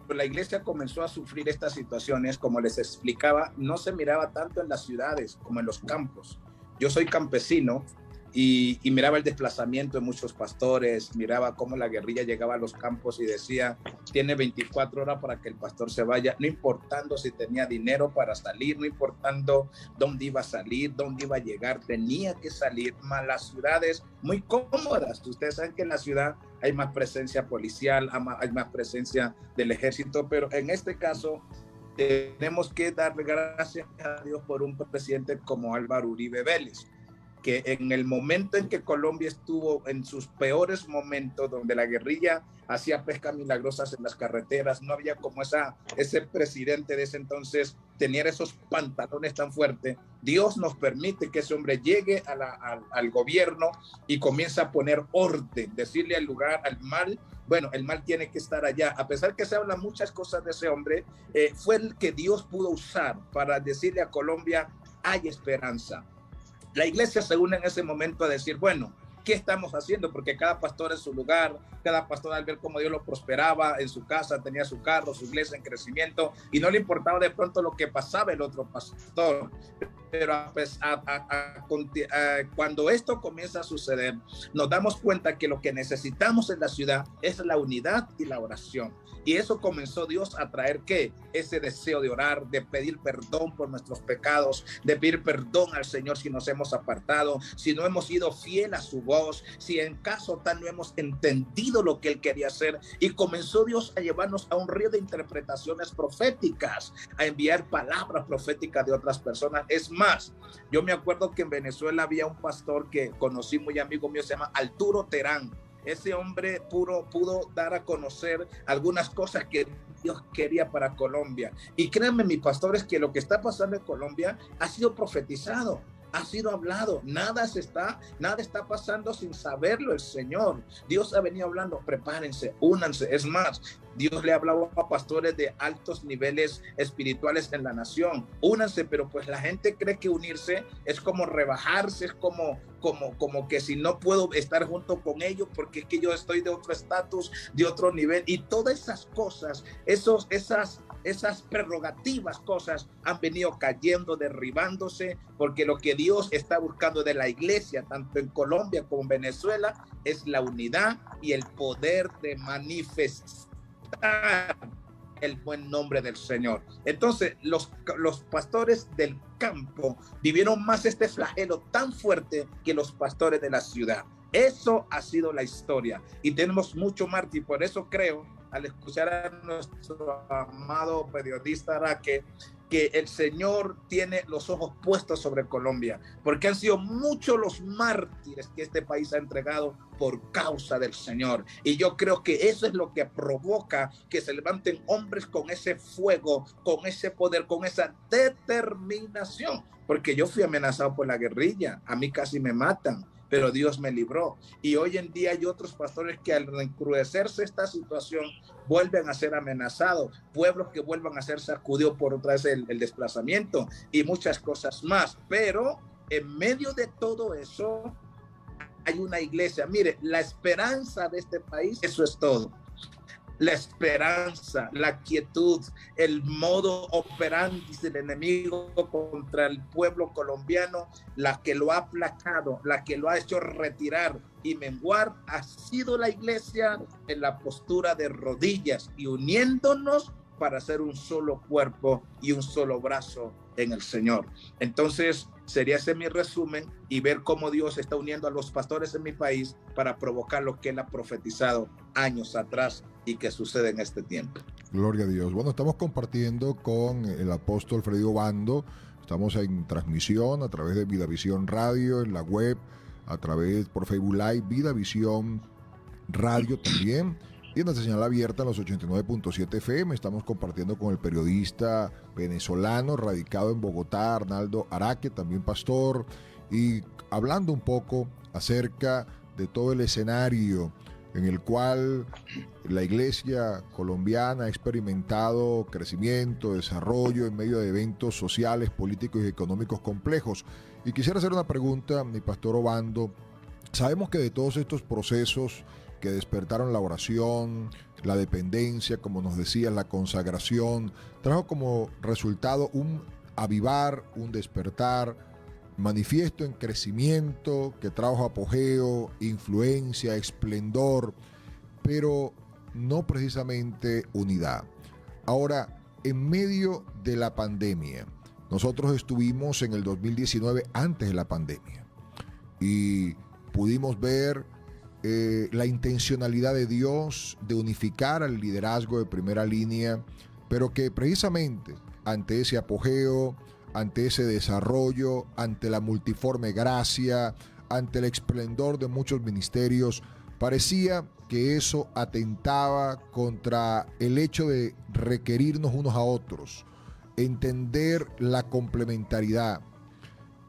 D: la iglesia comenzó a sufrir estas situaciones, como les explicaba, no se miraba tanto en las ciudades como en los campos. Yo soy campesino y miraba el desplazamiento de muchos pastores, miraba cómo la guerrilla llegaba a los campos y decía, tiene 24 horas para que el pastor se vaya, no importando si tenía dinero para salir, no importando dónde iba a salir, dónde iba a llegar, tenía que salir. Más las ciudades muy cómodas, ustedes saben que en la ciudad hay más presencia policial, hay más presencia del ejército, pero en este caso tenemos que darle gracias a Dios por un presidente como Álvaro Uribe Vélez, que en el momento en que Colombia estuvo en sus peores momentos, donde la guerrilla hacía pescas milagrosas en las carreteras, no había como ese presidente de ese entonces tenía esos pantalones tan fuertes. Dios nos permite que ese hombre llegue al gobierno y comienza a poner orden, decirle al lugar, al mal, bueno, el mal tiene que estar allá. A pesar que se hablan muchas cosas de ese hombre, fue el que Dios pudo usar para decirle a Colombia, hay esperanza. La iglesia se une en ese momento a decir, bueno, ¿qué estamos haciendo? Porque cada pastor en su lugar, cada pastor al ver cómo Dios lo prosperaba en su casa, tenía su carro, su iglesia en crecimiento, y no le importaba de pronto lo que pasaba el otro pastor. Pero cuando esto comienza a suceder, nos damos cuenta que lo que necesitamos en la ciudad es la unidad y la oración. Y eso comenzó Dios a traer ¿qué? Ese deseo de orar, de pedir perdón por nuestros pecados, de pedir perdón al Señor si nos hemos apartado, si no hemos sido fiel a su voz, si en caso tal no hemos entendido lo que Él quería hacer. Y comenzó Dios a llevarnos a un río de interpretaciones proféticas, a enviar palabras proféticas de otras personas. Es más, yo me acuerdo que en Venezuela había un pastor que conocí, muy amigo mío, se llama Arturo Terán. Ese hombre pudo dar a conocer algunas cosas que Dios quería para Colombia. Y créanme, mis pastores, que lo que está pasando en Colombia ha sido profetizado, ha sido hablado. Nada está pasando sin saberlo el Señor. Dios ha venido hablando, prepárense, únanse. Es más, Dios le ha hablado a pastores de altos niveles espirituales en la nación. Únanse, pero pues la gente cree que unirse es como rebajarse, es como que si no puedo estar junto con ellos porque es que yo estoy de otro estatus, de otro nivel. Y todas esas cosas, esas prerrogativas cosas han venido cayendo, derribándose, porque lo que Dios está buscando de la iglesia, tanto en Colombia como en Venezuela, es la unidad y el poder de manifestar el buen nombre del Señor. Entonces, los pastores del campo vivieron más este flagelo tan fuerte que los pastores de la ciudad. Eso ha sido la historia y tenemos mucho mártir. Por eso creo, al escuchar a nuestro amado periodista Araque, que el Señor tiene los ojos puestos sobre Colombia, porque han sido muchos los mártires que este país ha entregado por causa del Señor. Y yo creo que eso es lo que provoca que se levanten hombres con ese fuego, con ese poder, con esa determinación. Porque yo fui amenazado por la guerrilla, a mí casi me matan, pero Dios me libró. Y hoy en día hay otros pastores que al recrudecerse esta situación vuelven a ser amenazados, pueblos que vuelvan a ser sacudidos por otra vez el desplazamiento y muchas cosas más. Pero en medio de todo eso hay una iglesia. Mire, la esperanza de este país, eso es todo. La esperanza, la quietud, el modo operandi del enemigo contra el pueblo colombiano, la que lo ha aplacado, la que lo ha hecho retirar y menguar, ha sido la iglesia en la postura de rodillas y uniéndonos para ser un solo cuerpo y un solo brazo en el Señor. Entonces, sería ese mi resumen y ver cómo Dios está uniendo a los pastores en mi país para provocar lo que Él ha profetizado años atrás y que sucede en este tiempo.
B: Gloria a Dios. Bueno, estamos compartiendo con el apóstol Freddy Obando. Estamos en transmisión a través de Vidavisión Radio, en la web, a través por Facebook Live, Vidavisión Radio también. Y en la señal abierta en los 89.7 FM estamos compartiendo con el periodista venezolano radicado en Bogotá, Arnaldo Araque, también pastor, y hablando un poco acerca de todo el escenario en el cual la iglesia colombiana ha experimentado crecimiento, desarrollo en medio de eventos sociales, políticos y económicos complejos. Y quisiera hacer una pregunta, mi pastor Obando. Sabemos que de todos estos procesos que despertaron la oración, la dependencia, como nos decías, la consagración, trajo como resultado un avivar, un despertar manifiesto en crecimiento, que trajo apogeo, influencia, esplendor, pero no precisamente unidad. Ahora, en medio de la pandemia, nosotros estuvimos en el 2019 antes de la pandemia y pudimos ver la intencionalidad de Dios de unificar al liderazgo de primera línea, pero que precisamente ante ese apogeo, ante ese desarrollo, ante la multiforme gracia, ante el esplendor de muchos ministerios, parecía que eso atentaba contra el hecho de requerirnos unos a otros, entender la complementariedad.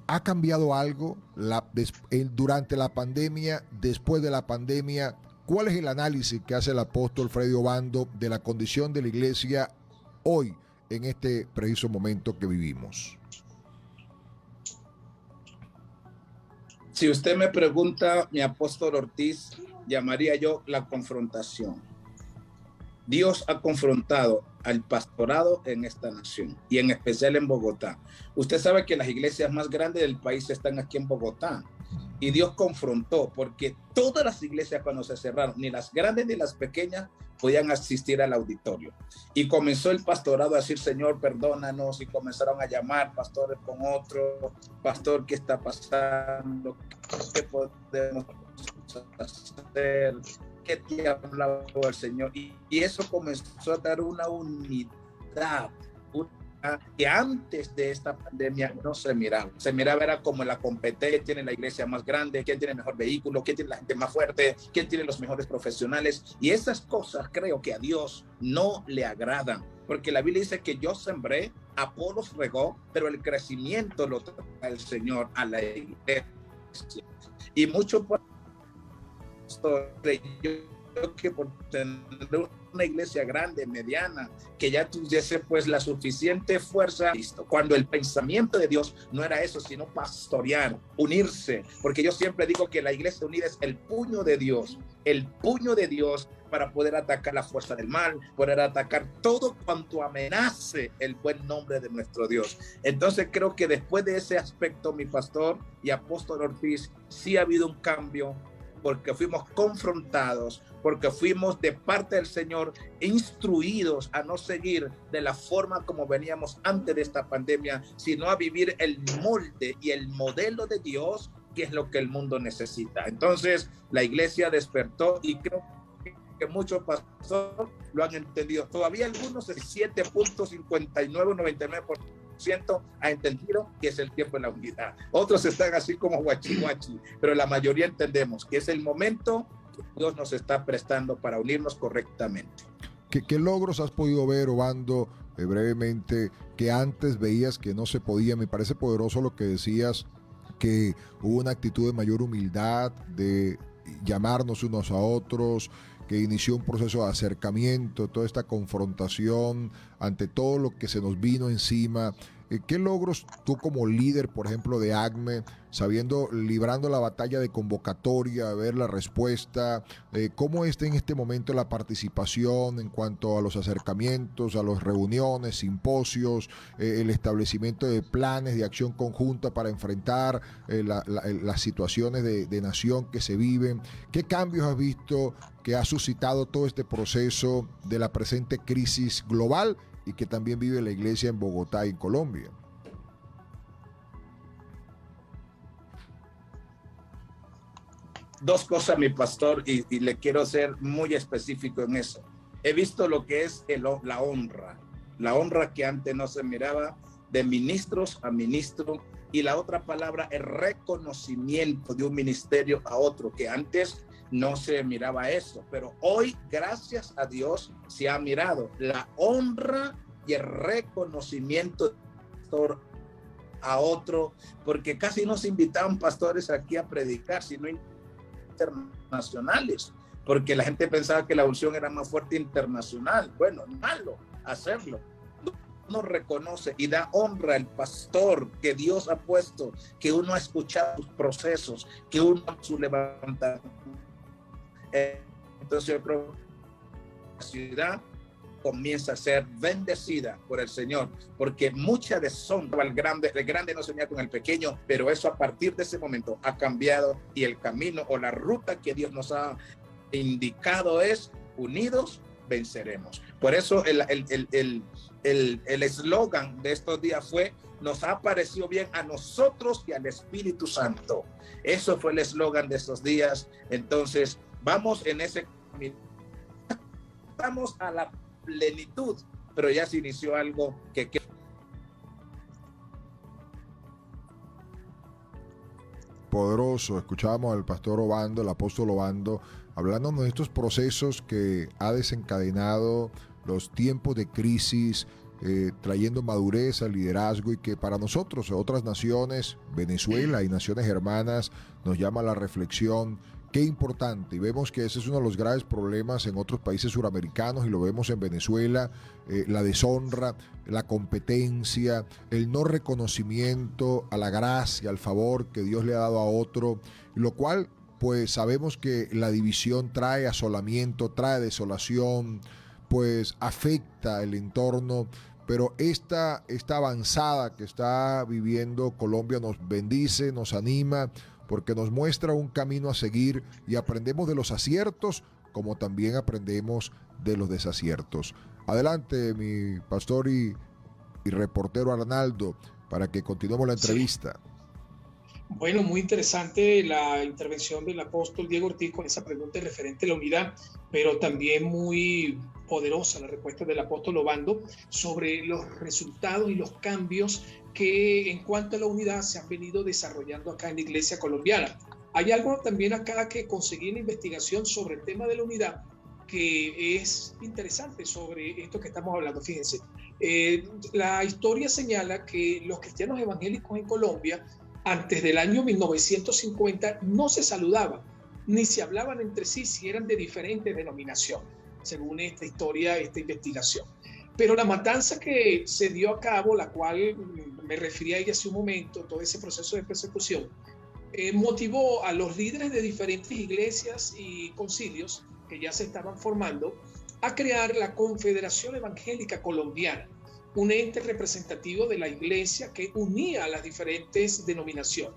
B: ¿Ha cambiado algo durante la pandemia, después de la pandemia? ¿Cuál es el análisis que hace el apóstol Freddy Obando de la condición de la iglesia hoy, en este preciso momento que vivimos?
D: Si usted me pregunta, mi apóstol Ortiz, llamaría yo la confrontación. Dios ha confrontado al pastorado en esta nación y en especial en Bogotá. Usted sabe que las iglesias más grandes del país están aquí en Bogotá y Dios confrontó porque todas las iglesias cuando se cerraron, ni las grandes ni las pequeñas, podían asistir al auditorio. Y comenzó el pastorado a decir, Señor, perdónanos, y comenzaron a llamar pastores con otro, pastor, ¿qué está pasando? ¿Qué podemos hacer? ¿Qué te ha hablado el Señor? Y eso comenzó a dar una unidad, que antes de esta pandemia no se miraba. Se miraba era como la competencia, quién tiene la iglesia más grande, quién tiene el mejor vehículo, quién tiene la gente más fuerte, quién tiene los mejores profesionales. Y esas cosas creo que a Dios no le agradan, porque la Biblia dice que yo sembré, Apolos regó, pero el crecimiento lo trae el Señor a la iglesia. Y mucho por que por tener una iglesia grande, mediana, que ya tuviese pues la suficiente fuerza, listo. Cuando el pensamiento de Dios no era eso, sino pastorear, unirse, porque yo siempre digo que la iglesia unida es el puño de Dios para poder atacar la fuerza del mal, poder atacar todo cuanto amenace el buen nombre de nuestro Dios. Entonces creo que después de ese aspecto, mi pastor y apóstol Ortiz, sí ha habido un cambio, porque fuimos confrontados, porque fuimos de parte del Señor instruidos a no seguir de la forma como veníamos antes de esta pandemia, sino a vivir el molde y el modelo de Dios, que es lo que el mundo necesita. Entonces la iglesia despertó y creo que muchos pastores lo han entendido. Todavía algunos, el 7.5999% ha entendido que es el tiempo de la unidad. Otros están así como guachi guachi, pero la mayoría entendemos que es el momento que Dios nos está prestando para unirnos correctamente.
B: ¿Qué logros has podido ver, Obando, brevemente, que antes veías que no se podía? Me parece poderoso lo que decías, que hubo una actitud de mayor humildad, de llamarnos unos a otros, que inició un proceso de acercamiento, toda esta confrontación ante todo lo que se nos vino encima. ¿Qué logros tú como líder, por ejemplo, de ACME, librando la batalla de convocatoria, ver la respuesta? ¿Cómo está en este momento la participación en cuanto a los acercamientos, a las reuniones, simposios, el establecimiento de planes de acción conjunta para enfrentar las situaciones de nación que se viven? ¿Qué cambios has visto que ha suscitado todo este proceso de la presente crisis global y que también vive la iglesia en Bogotá y en Colombia?
D: Dos cosas, mi pastor, y le quiero ser muy específico en eso. He visto lo que es la honra que antes no se miraba, de ministros a ministro, y la otra palabra, el reconocimiento de un ministerio a otro, que antes no se miraba eso, pero hoy, gracias a Dios, se ha mirado la honra y el reconocimiento a otro, porque casi no se invitaban pastores aquí a predicar, sino internacionales, porque la gente pensaba que la unción era más fuerte internacional. Bueno, malo hacerlo. Uno reconoce y da honra al pastor que Dios ha puesto, que uno ha escuchado sus procesos, que uno ha su levantamiento. Entonces yo creo que la ciudad comienza a ser bendecida por el Señor, porque mucha deshonra el grande no se unía con el pequeño, pero eso a partir de ese momento ha cambiado, y el camino o la ruta que Dios nos ha indicado es: unidos venceremos. Por eso el eslogan de estos días fue: nos ha parecido bien a nosotros y al Espíritu Santo. Eso fue el eslogan de estos días. Entonces vamos en ese camino, estamos a la plenitud, pero ya se inició algo que
B: poderoso. Escuchábamos al pastor Obando, el apóstol Obando, hablándonos de estos procesos que ha desencadenado los tiempos de crisis, trayendo madurez al liderazgo, y que para nosotros, otras naciones, Venezuela y naciones hermanas, nos llama a la reflexión. Qué importante, y vemos que ese es uno de los graves problemas en otros países suramericanos, y lo vemos en Venezuela, la deshonra, la competencia, el no reconocimiento a la gracia, al favor que Dios le ha dado a otro, lo cual pues sabemos que la división trae asolamiento, trae desolación, pues afecta el entorno. Pero esta avanzada que está viviendo Colombia nos bendice, nos anima, porque nos muestra un camino a seguir, y aprendemos de los aciertos como también aprendemos de los desaciertos. Adelante, mi pastor y reportero Arnaldo, para que continuemos la entrevista.
C: Sí. Bueno, muy interesante la intervención del apóstol Diego Ortiz con esa pregunta referente a la unidad, pero también muy poderosa la respuesta del apóstol Obando sobre los resultados y los cambios que en cuanto a la unidad se han venido desarrollando acá en la iglesia colombiana. Hay algo también acá que conseguí en la investigación sobre el tema de la unidad que es interesante sobre esto que estamos hablando. Fíjense, la historia señala que los cristianos evangélicos en Colombia antes del año 1950 no se saludaban, ni se hablaban entre sí si eran de diferentes denominaciones, según esta historia, esta investigación. Pero la matanza que se dio a cabo, la cual me referí a ella hace un momento, todo ese proceso de persecución, motivó a los líderes de diferentes iglesias y concilios que ya se estaban formando a crear la Confederación Evangélica Colombiana, un ente representativo de la iglesia que unía a las diferentes denominaciones.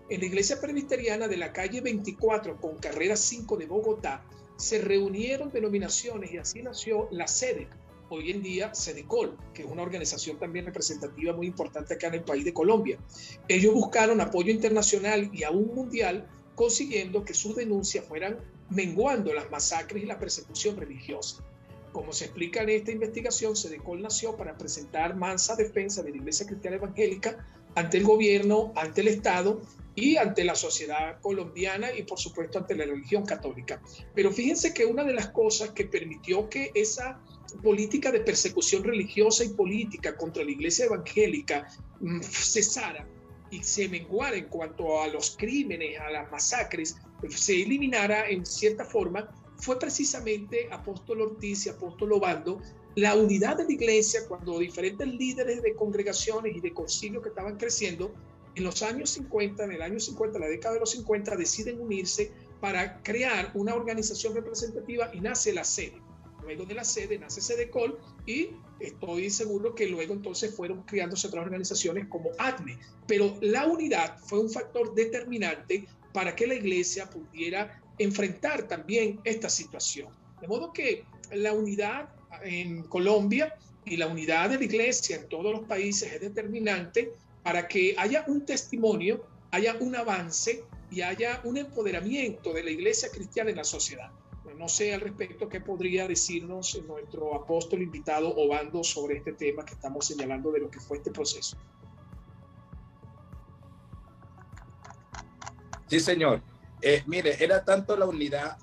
C: En la iglesia presbiteriana de la calle 24 con carrera 5 de Bogotá se reunieron denominaciones y así nació la sede, hoy en día Sedecol, que es una organización también representativa muy importante acá en el país de Colombia. Ellos buscaron apoyo internacional y aún mundial, consiguiendo que sus denuncias fueran menguando las masacres y la persecución religiosa. Como se explica en esta investigación, Sedecol nació para presentar mansa defensa de la Iglesia Cristiana Evangélica ante el gobierno, ante el Estado y ante la sociedad colombiana y por supuesto ante la religión católica. Pero fíjense que una de las cosas que permitió que esa política de persecución religiosa y política contra la Iglesia Evangélica cesara y se menguara en cuanto a los crímenes, a las masacres, se eliminara en cierta forma, fue precisamente apóstol Ortiz y apóstol Obando, la unidad de la iglesia, cuando diferentes líderes de congregaciones y de concilios que estaban creciendo, en los años 50, en el año 50, la década de los 50, deciden unirse para crear una organización representativa y nace la sede. Luego de la sede nace Sedecol y estoy seguro que luego entonces fueron creándose otras organizaciones como ADME. Pero la unidad fue un factor determinante para que la iglesia pudiera enfrentar también esta situación. De modo que la unidad en Colombia y la unidad de la iglesia en todos los países es determinante para que haya un testimonio, haya un avance y haya un empoderamiento de la iglesia cristiana en la sociedad. No sé al respecto qué podría decirnos nuestro apóstol invitado Obando sobre este tema que estamos señalando de lo que fue este proceso.
D: Sí, señor. Mire, era tanto la unidad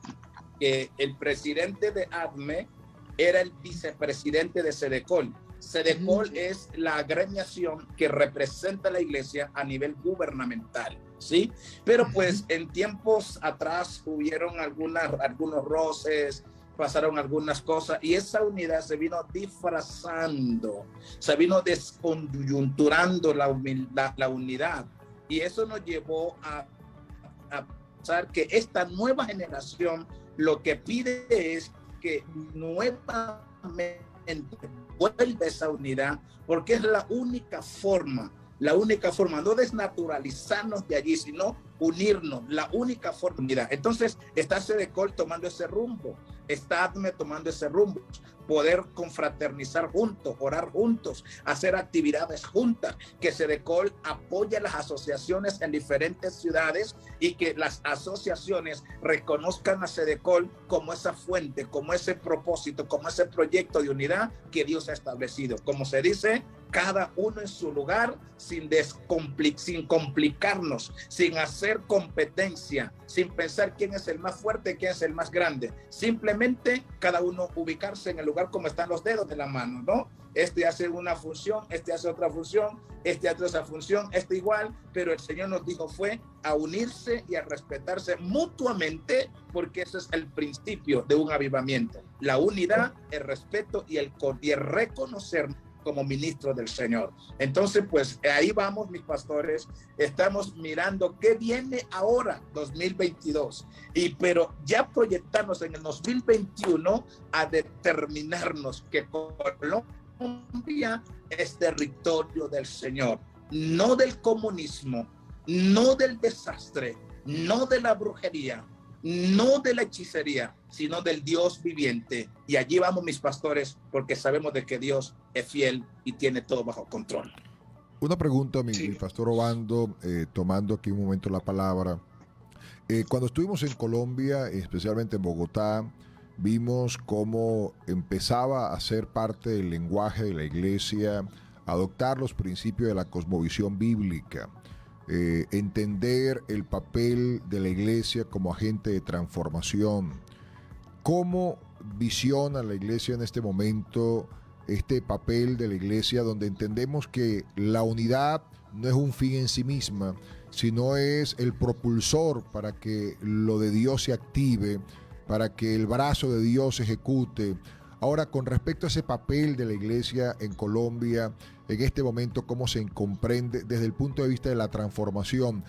D: que el presidente de ADME era el vicepresidente de Sedecol. Sedecol es la agremiación que representa a la iglesia a nivel gubernamental, ¿sí? Pero pues en tiempos atrás hubieron algunos roces, pasaron algunas cosas y esa unidad se vino disfrazando, se vino descoyunturando la unidad, y eso nos llevó a pensar que esta nueva generación lo que pide es que nuevamente vuelve esa unidad, porque es la única forma, no desnaturalizarnos de allí, sino unirnos, la única forma. Mira, entonces está Sedecol tomando ese rumbo, está ADME tomando ese rumbo, poder confraternizar juntos, orar juntos, hacer actividades juntas, que Sedecol apoye las asociaciones en diferentes ciudades y que las asociaciones reconozcan a Sedecol como esa fuente, como ese propósito, como ese proyecto de unidad que Dios ha establecido. Como se dice, cada uno en su lugar, sin complicarnos, sin hacer competencia, sin pensar quién es el más fuerte, quién es el más grande. Simplemente cada uno ubicarse en el lugar como están los dedos de la mano, ¿no? Este hace una función, este hace otra función, este hace esa función, este igual, pero el Señor nos dijo fue a unirse y a respetarse mutuamente, porque ese es el principio de un avivamiento. La unidad, el respeto y el reconocer como ministro del Señor. Entonces, pues ahí vamos, mis pastores, estamos mirando qué viene ahora, 2022, pero ya proyectarnos en el 2021 a determinarnos que Colombia es territorio del Señor, no del comunismo, no del desastre, no de la brujería, no de la hechicería, sino del Dios viviente. Y allí vamos, mis pastores, porque sabemos de que Dios es fiel y tiene todo bajo control.
B: Una pregunta, mi pastor Obando, tomando aquí un momento la palabra. Cuando estuvimos en Colombia, especialmente en Bogotá, vimos cómo empezaba a ser parte del lenguaje de la iglesia, adoptar los principios de la cosmovisión bíblica. Entender el papel de la iglesia como agente de transformación. ¿Cómo visiona la iglesia en este momento este papel de la iglesia, donde entendemos que la unidad no es un fin en sí misma, sino es el propulsor para que lo de Dios se active, para que el brazo de Dios se ejecute? Ahora, con respecto a ese papel de la iglesia en Colombia, en este momento, ¿cómo se comprende desde el punto de vista de la transformación?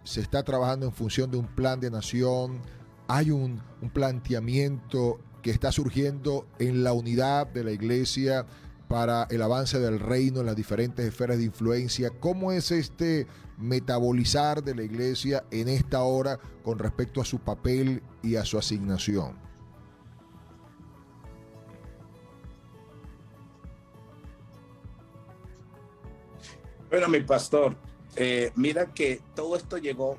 B: ¿Se está trabajando en función de un plan de nación? ¿Hay un planteamiento que está surgiendo en la unidad de la iglesia para el avance del reino en las diferentes esferas de influencia? ¿Cómo es este metabolizar de la iglesia en esta hora con respecto a su papel y a su asignación?
D: Bueno, mi pastor, mira que todo esto llegó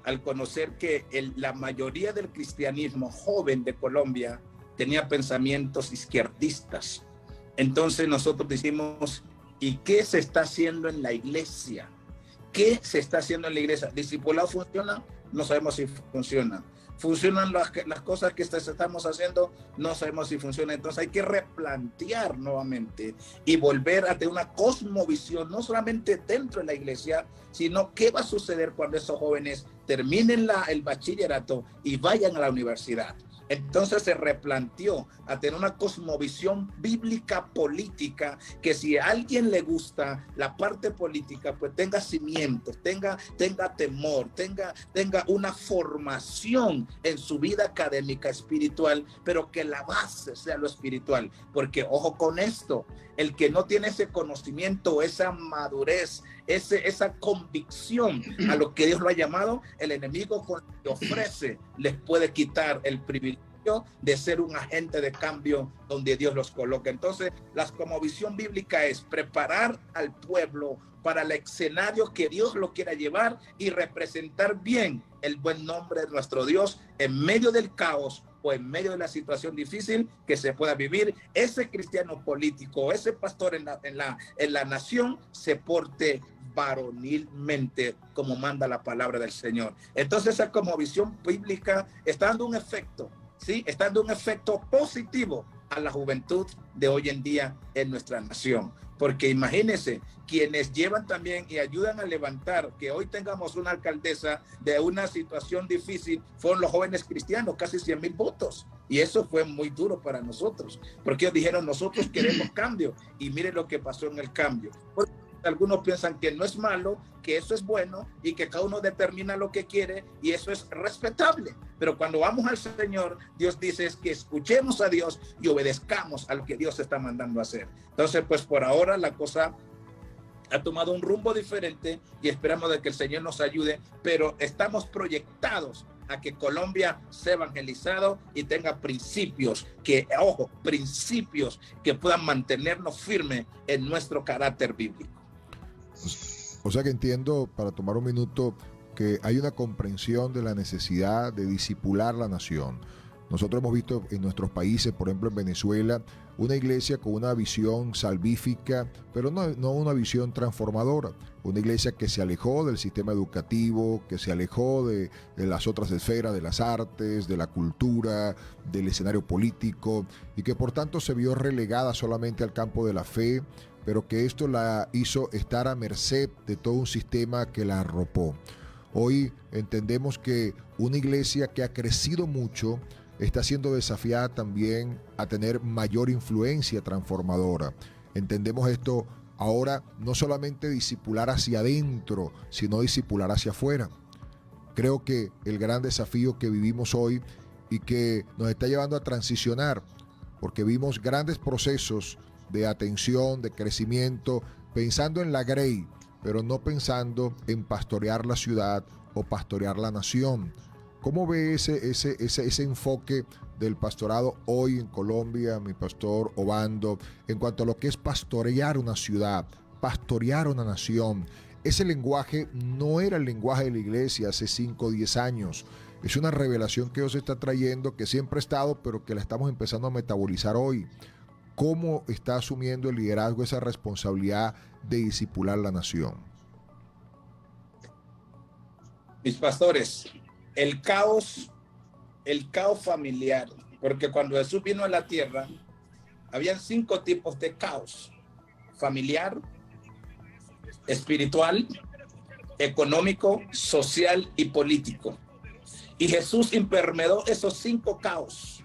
D: al conocer que la mayoría del cristianismo joven de Colombia tenía pensamientos izquierdistas. Entonces nosotros decimos, ¿y qué se está haciendo en la iglesia? ¿Qué se está haciendo en la iglesia? ¿Discipulado funciona? No sabemos si funciona. ¿Funcionan las cosas que estamos haciendo? No sabemos si funciona. Entonces hay que replantear nuevamente y volver a tener una cosmovisión, no solamente dentro de la iglesia, sino qué va a suceder cuando esos jóvenes terminen el bachillerato y vayan a la universidad. Entonces se replanteó a tener una cosmovisión bíblica política, que si a alguien le gusta la parte política, pues tenga cimientos, tenga temor, tenga una formación en su vida académica espiritual, pero que la base sea lo espiritual. Porque ojo con esto, el que no tiene ese conocimiento, esa madurez, esa convicción a lo que Dios lo ha llamado, el enemigo con lo que ofrece les puede quitar el privilegio de ser un agente de cambio donde Dios los coloca. Entonces, la cosmovisión bíblica es preparar al pueblo para el escenario que Dios lo quiera llevar y representar bien el buen nombre de nuestro Dios en medio del caos o en medio de la situación difícil que se pueda vivir. Ese cristiano político, ese pastor en la nación se porte varonilmente como manda la palabra del Señor. Entonces esa cosmovisión bíblica está dando un efecto, ¿sí? Está dando un efecto positivo a la juventud de hoy en día en nuestra nación. Porque imagínense, quienes llevan también y ayudan a levantar que hoy tengamos una alcaldesa de una situación difícil fueron los jóvenes cristianos, casi 100,000 votos. Y eso fue muy duro para nosotros, porque ellos dijeron, nosotros queremos cambio. Y miren lo que pasó en el cambio. Porque algunos piensan que no es malo, que eso es bueno y que cada uno determina lo que quiere y eso es respetable. pero cuando vamos al Señor, Dios dice es que escuchemos a Dios y obedezcamos al que Dios está mandando a hacer. Entonces, pues por ahora la cosa ha tomado un rumbo diferente y esperamos de que el Señor nos ayude, pero estamos proyectados a que Colombia sea evangelizado y tenga principios principios que puedan mantenernos firmes en nuestro carácter bíblico.
B: O sea que entiendo, para tomar un minuto, que hay una comprensión de la necesidad de discipular la nación. Nosotros hemos visto en nuestros países, por ejemplo en Venezuela, una iglesia con una visión salvífica, pero no una visión transformadora. Una iglesia que se alejó del sistema educativo, que se alejó de las otras esferas, de las artes, de la cultura, del escenario político, y que por tanto se vio relegada solamente al campo de la fe, pero que esto la hizo estar a merced de todo un sistema que la arropó. Hoy entendemos que una iglesia que ha crecido mucho está siendo desafiada también a tener mayor influencia transformadora. Entendemos esto ahora, no solamente discipular hacia adentro, sino discipular hacia afuera. Creo que el gran desafío que vivimos hoy y que nos está llevando a transicionar, porque vimos grandes procesos de atención, de crecimiento, pensando en la grey, pero no pensando en pastorear la ciudad o pastorear la nación. ¿Cómo ve ese enfoque del pastorado hoy en Colombia, mi pastor Obando, en cuanto a lo que es pastorear una ciudad, pastorear una nación? Ese lenguaje no era el lenguaje de la iglesia hace 5 o 10 años. Es una revelación que Dios está trayendo, que siempre ha estado, pero que la estamos empezando a metabolizar hoy. ¿Cómo está asumiendo el liderazgo esa responsabilidad de discipular la nación?
D: Mis pastores, el caos familiar, porque cuando Jesús vino a la tierra, habían 5 tipos de caos: familiar, espiritual, económico, social y político. Y Jesús impermeó esos 5 caos.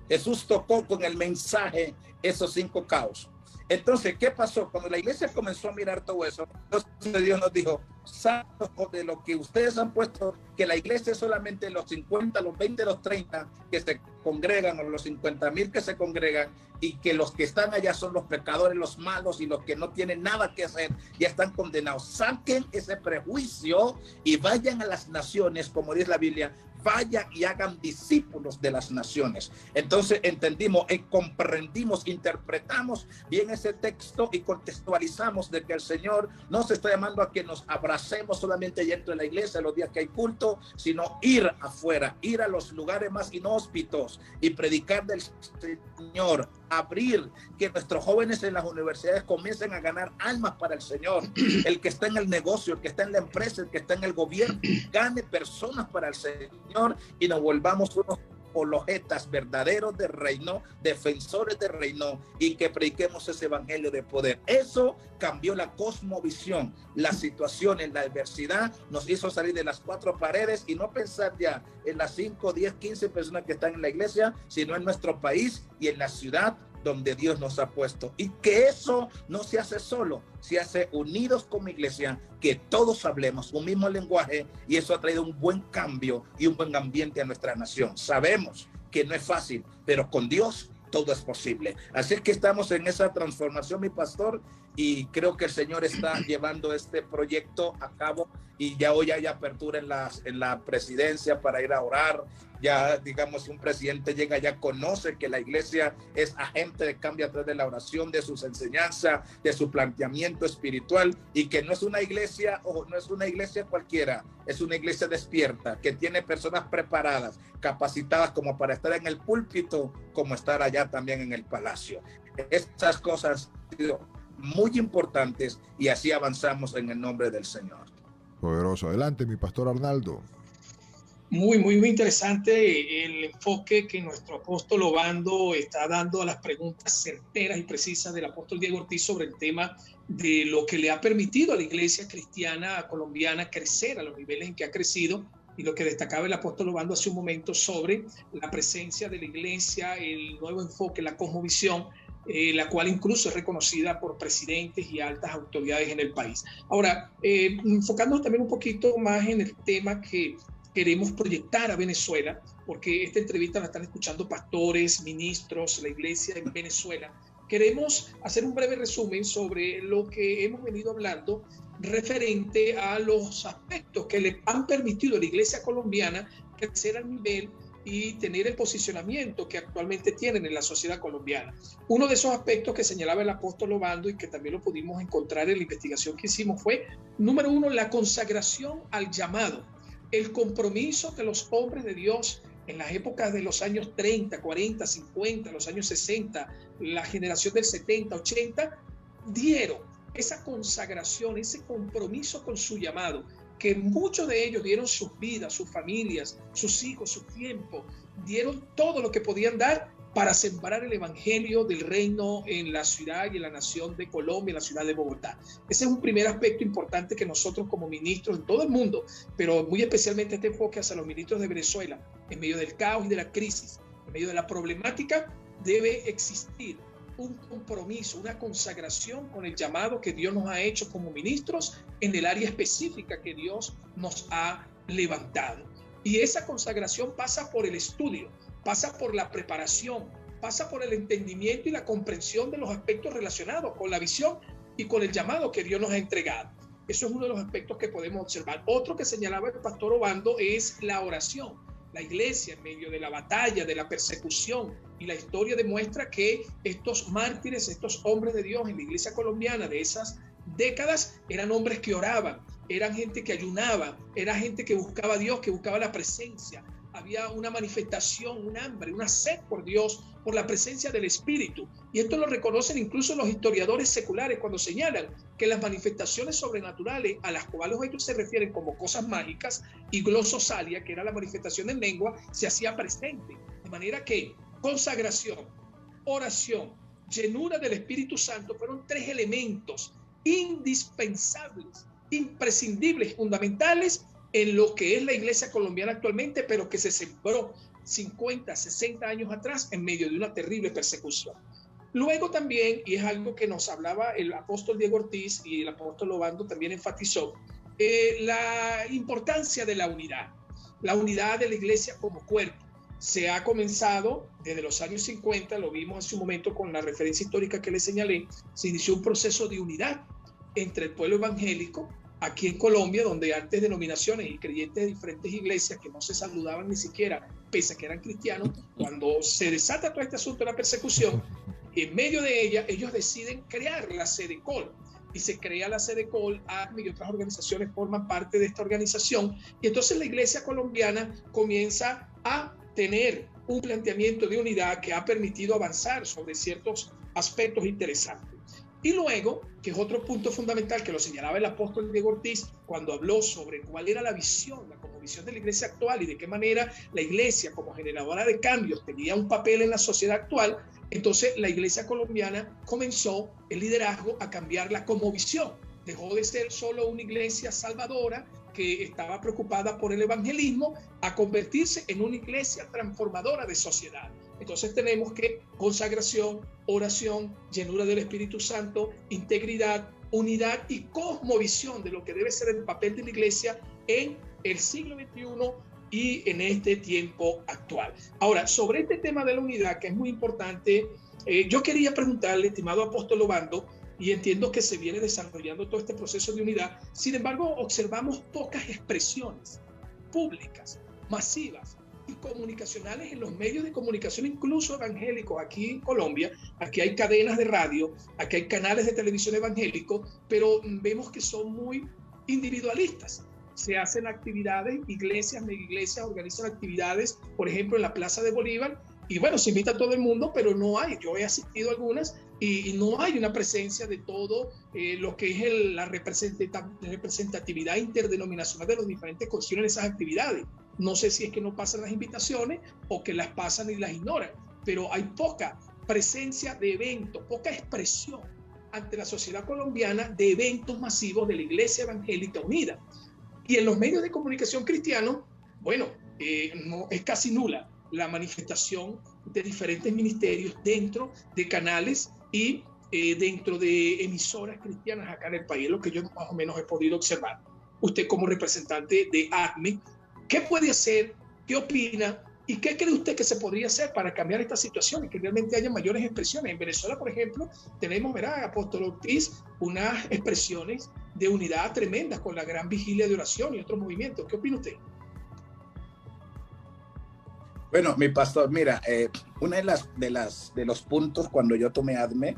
D: Jesús tocó con el mensaje esos 5 caos. Entonces, ¿qué pasó? Cuando la iglesia comenzó a mirar todo eso, entonces Dios nos dijo: santos de lo que ustedes han puesto, que la iglesia es solamente los 50, los 20, los 30 que se congregan, o los 50,000 que se congregan, y que los que están allá son los pecadores, los malos, y los que no tienen nada que hacer, ya están condenados. Saquen ese prejuicio y vayan a las naciones, como dice la Biblia, vayan y hagan discípulos de las naciones. Entonces entendimos, comprendimos, interpretamos bien ese texto y contextualizamos de que el Señor no se está llamando a que nos abracemos solamente dentro de la iglesia los días que hay culto, sino ir afuera, ir a los lugares más inhóspitos y predicar del Señor, abrir, que nuestros jóvenes en las universidades comiencen a ganar almas para el Señor. El que está en el negocio, el que está en la empresa, el que está en el gobierno, gane personas para el Señor y nos volvamos unos apologetas verdaderos del reino, defensores del reino, y que prediquemos ese evangelio de poder. Eso cambió la cosmovisión, las situaciones, la adversidad nos hizo salir de las 4 paredes y no pensar ya en las 5, 10, 15 personas que están en la iglesia, sino en nuestro país y en la ciudad donde Dios nos ha puesto. Y que eso no se hace solo, se hace unidos como iglesia, que todos hablemos un mismo lenguaje, y eso ha traído un buen cambio y un buen ambiente a nuestra nación. Sabemos que no es fácil, pero con Dios todo es posible. Así es que estamos en esa transformación, mi pastor, y creo que el Señor está llevando este proyecto a cabo, y ya hoy hay apertura en la presidencia para ir a orar. Ya, digamos, un presidente llega, ya conoce que la iglesia es agente de cambio a través de la oración, de sus enseñanzas, de su planteamiento espiritual, y que no es una iglesia, o no es una iglesia cualquiera, es una iglesia despierta, que tiene personas preparadas, capacitadas como para estar en el púlpito, como estar allá también en el palacio. Estas cosas han sido muy importantes, y así avanzamos en el nombre del Señor.
B: Poderoso. Adelante, mi pastor Arnaldo.
C: Muy interesante el enfoque que nuestro apóstol Obando está dando a las preguntas certeras y precisas del apóstol Diego Ortiz sobre el tema de lo que le ha permitido a la iglesia cristiana colombiana crecer a los niveles en que ha crecido, y lo que destacaba el apóstol Obando hace un momento sobre la presencia de la iglesia, el nuevo enfoque, la cosmovisión, la cual incluso es reconocida por presidentes y altas autoridades en el país. Ahora, enfocándonos también un poquito más en el tema que queremos proyectar a Venezuela, porque esta entrevista la están escuchando pastores, ministros, la iglesia en Venezuela. Queremos hacer un breve resumen sobre lo que hemos venido hablando referente a los aspectos que le han permitido a la iglesia colombiana crecer al nivel y tener el posicionamiento que actualmente tienen en la sociedad colombiana. Uno de esos aspectos que señalaba el apóstol Obando y que también lo pudimos encontrar en la investigación que hicimos fue, número uno, la consagración al llamado, el compromiso que los hombres de Dios en las épocas de los años 30, 40, 50, los años 60, la generación del 70, 80, dieron esa consagración, ese compromiso con su llamado, que muchos de ellos dieron sus vidas, sus familias, sus hijos, su tiempo, dieron todo lo que podían dar para sembrar el evangelio del reino en la ciudad y en la nación de Colombia, en la ciudad de Bogotá. Ese es un primer aspecto importante que nosotros como ministros en todo el mundo, pero muy especialmente este enfoque hacia los ministros de Venezuela, en medio del caos y de la crisis, en medio de la problemática, debe existir un compromiso, una consagración con el llamado que Dios nos ha hecho como ministros en el área específica que Dios nos ha levantado. Y esa consagración pasa por el estudio, pasa por la preparación, pasa por el entendimiento y la comprensión de los aspectos relacionados con la visión y con el llamado que Dios nos ha entregado. Eso es uno de los aspectos que podemos observar. Otro que señalaba el pastor Obando es la oración. La iglesia, en medio de la batalla, de la persecución, y la historia demuestra que estos mártires, estos hombres de Dios en la iglesia colombiana de esas décadas, eran hombres que oraban, eran gente que ayunaba, era gente que buscaba a Dios, que buscaba la presencia. Había una manifestación, un hambre, una sed por Dios, por la presencia del Espíritu. Y esto lo reconocen incluso los historiadores seculares cuando señalan que las manifestaciones sobrenaturales a las cuales ellos se refieren como cosas mágicas y glososalia, que era la manifestación en lengua, se hacía presente. De manera que consagración, oración, llenura del Espíritu Santo fueron tres elementos indispensables, imprescindibles, fundamentales en lo que es la iglesia colombiana actualmente, pero que se sembró 50, 60 años atrás en medio de una terrible persecución. Luego también, y es algo que nos hablaba el apóstol Diego Ortiz y el apóstol Obando también enfatizó, la importancia de la unidad de la iglesia como cuerpo. Se ha comenzado desde los años 50, lo vimos hace un momento con la referencia histórica que les señalé, se inició un proceso de unidad entre el pueblo evangélico aquí en Colombia, donde antes denominaciones y creyentes de diferentes iglesias que no se saludaban ni siquiera, pese a que eran cristianos, cuando se desata todo este asunto de la persecución, en medio de ella, ellos deciden crear la SEDECOL, y se crea la SEDECOL, ACME y otras organizaciones forman parte de esta organización, y entonces la iglesia colombiana comienza a tener un planteamiento de unidad que ha permitido avanzar sobre ciertos aspectos interesantes. Y luego, que es otro punto fundamental que lo señalaba el apóstol Diego Ortiz cuando habló sobre cuál era la visión, la cosmovisión de la iglesia actual y de qué manera la iglesia como generadora de cambios tenía un papel en la sociedad actual, entonces la iglesia colombiana comenzó el liderazgo a cambiar la cosmovisión. Dejó de ser solo una iglesia salvadora que estaba preocupada por el evangelismo a convertirse en una iglesia transformadora de sociedad. Entonces tenemos que consagración, oración, llenura del Espíritu Santo, integridad, unidad y cosmovisión de lo que debe ser el papel de la iglesia en el siglo XXI y en este tiempo actual. Ahora, sobre este tema de la unidad, que es muy importante, yo quería preguntarle, estimado apóstol Obando, y entiendo que se viene desarrollando todo este proceso de unidad, sin embargo, observamos pocas expresiones públicas, masivas y comunicacionales en los medios de comunicación, incluso evangélicos aquí en Colombia. Aquí hay cadenas de radio, aquí hay canales de televisión evangélicos, pero vemos que son muy individualistas. Se hacen actividades, iglesias, mega iglesias organizan actividades, por ejemplo, en la Plaza de Bolívar, y bueno, se invita a todo el mundo, pero no hay, yo he asistido a algunas y no hay una presencia de todo lo que es la representatividad interdenominacional de los diferentes concilios en esas actividades. No sé si es que no pasan las invitaciones o que las pasan y las ignoran, pero hay poca presencia de eventos, poca expresión ante la sociedad colombiana de eventos masivos de la Iglesia Evangélica Unida. Y en los medios de comunicación cristianos, bueno, no, es casi nula la manifestación de diferentes ministerios dentro de canales y dentro de emisoras cristianas acá en el país, lo que yo más o menos he podido observar. Usted como representante de ACME, ¿Qué puede hacer? ¿Qué opina? ¿Y qué cree usted que se podría hacer para cambiar esta situación y que realmente haya mayores expresiones? En Venezuela, por ejemplo, tenemos, ¿verdad, Apóstol Ortiz, unas expresiones de unidad tremendas con la gran vigilia de oración y otros movimientos? ¿Qué opina usted?
D: Bueno, mi pastor, mira, una de los puntos cuando yo tomé ADME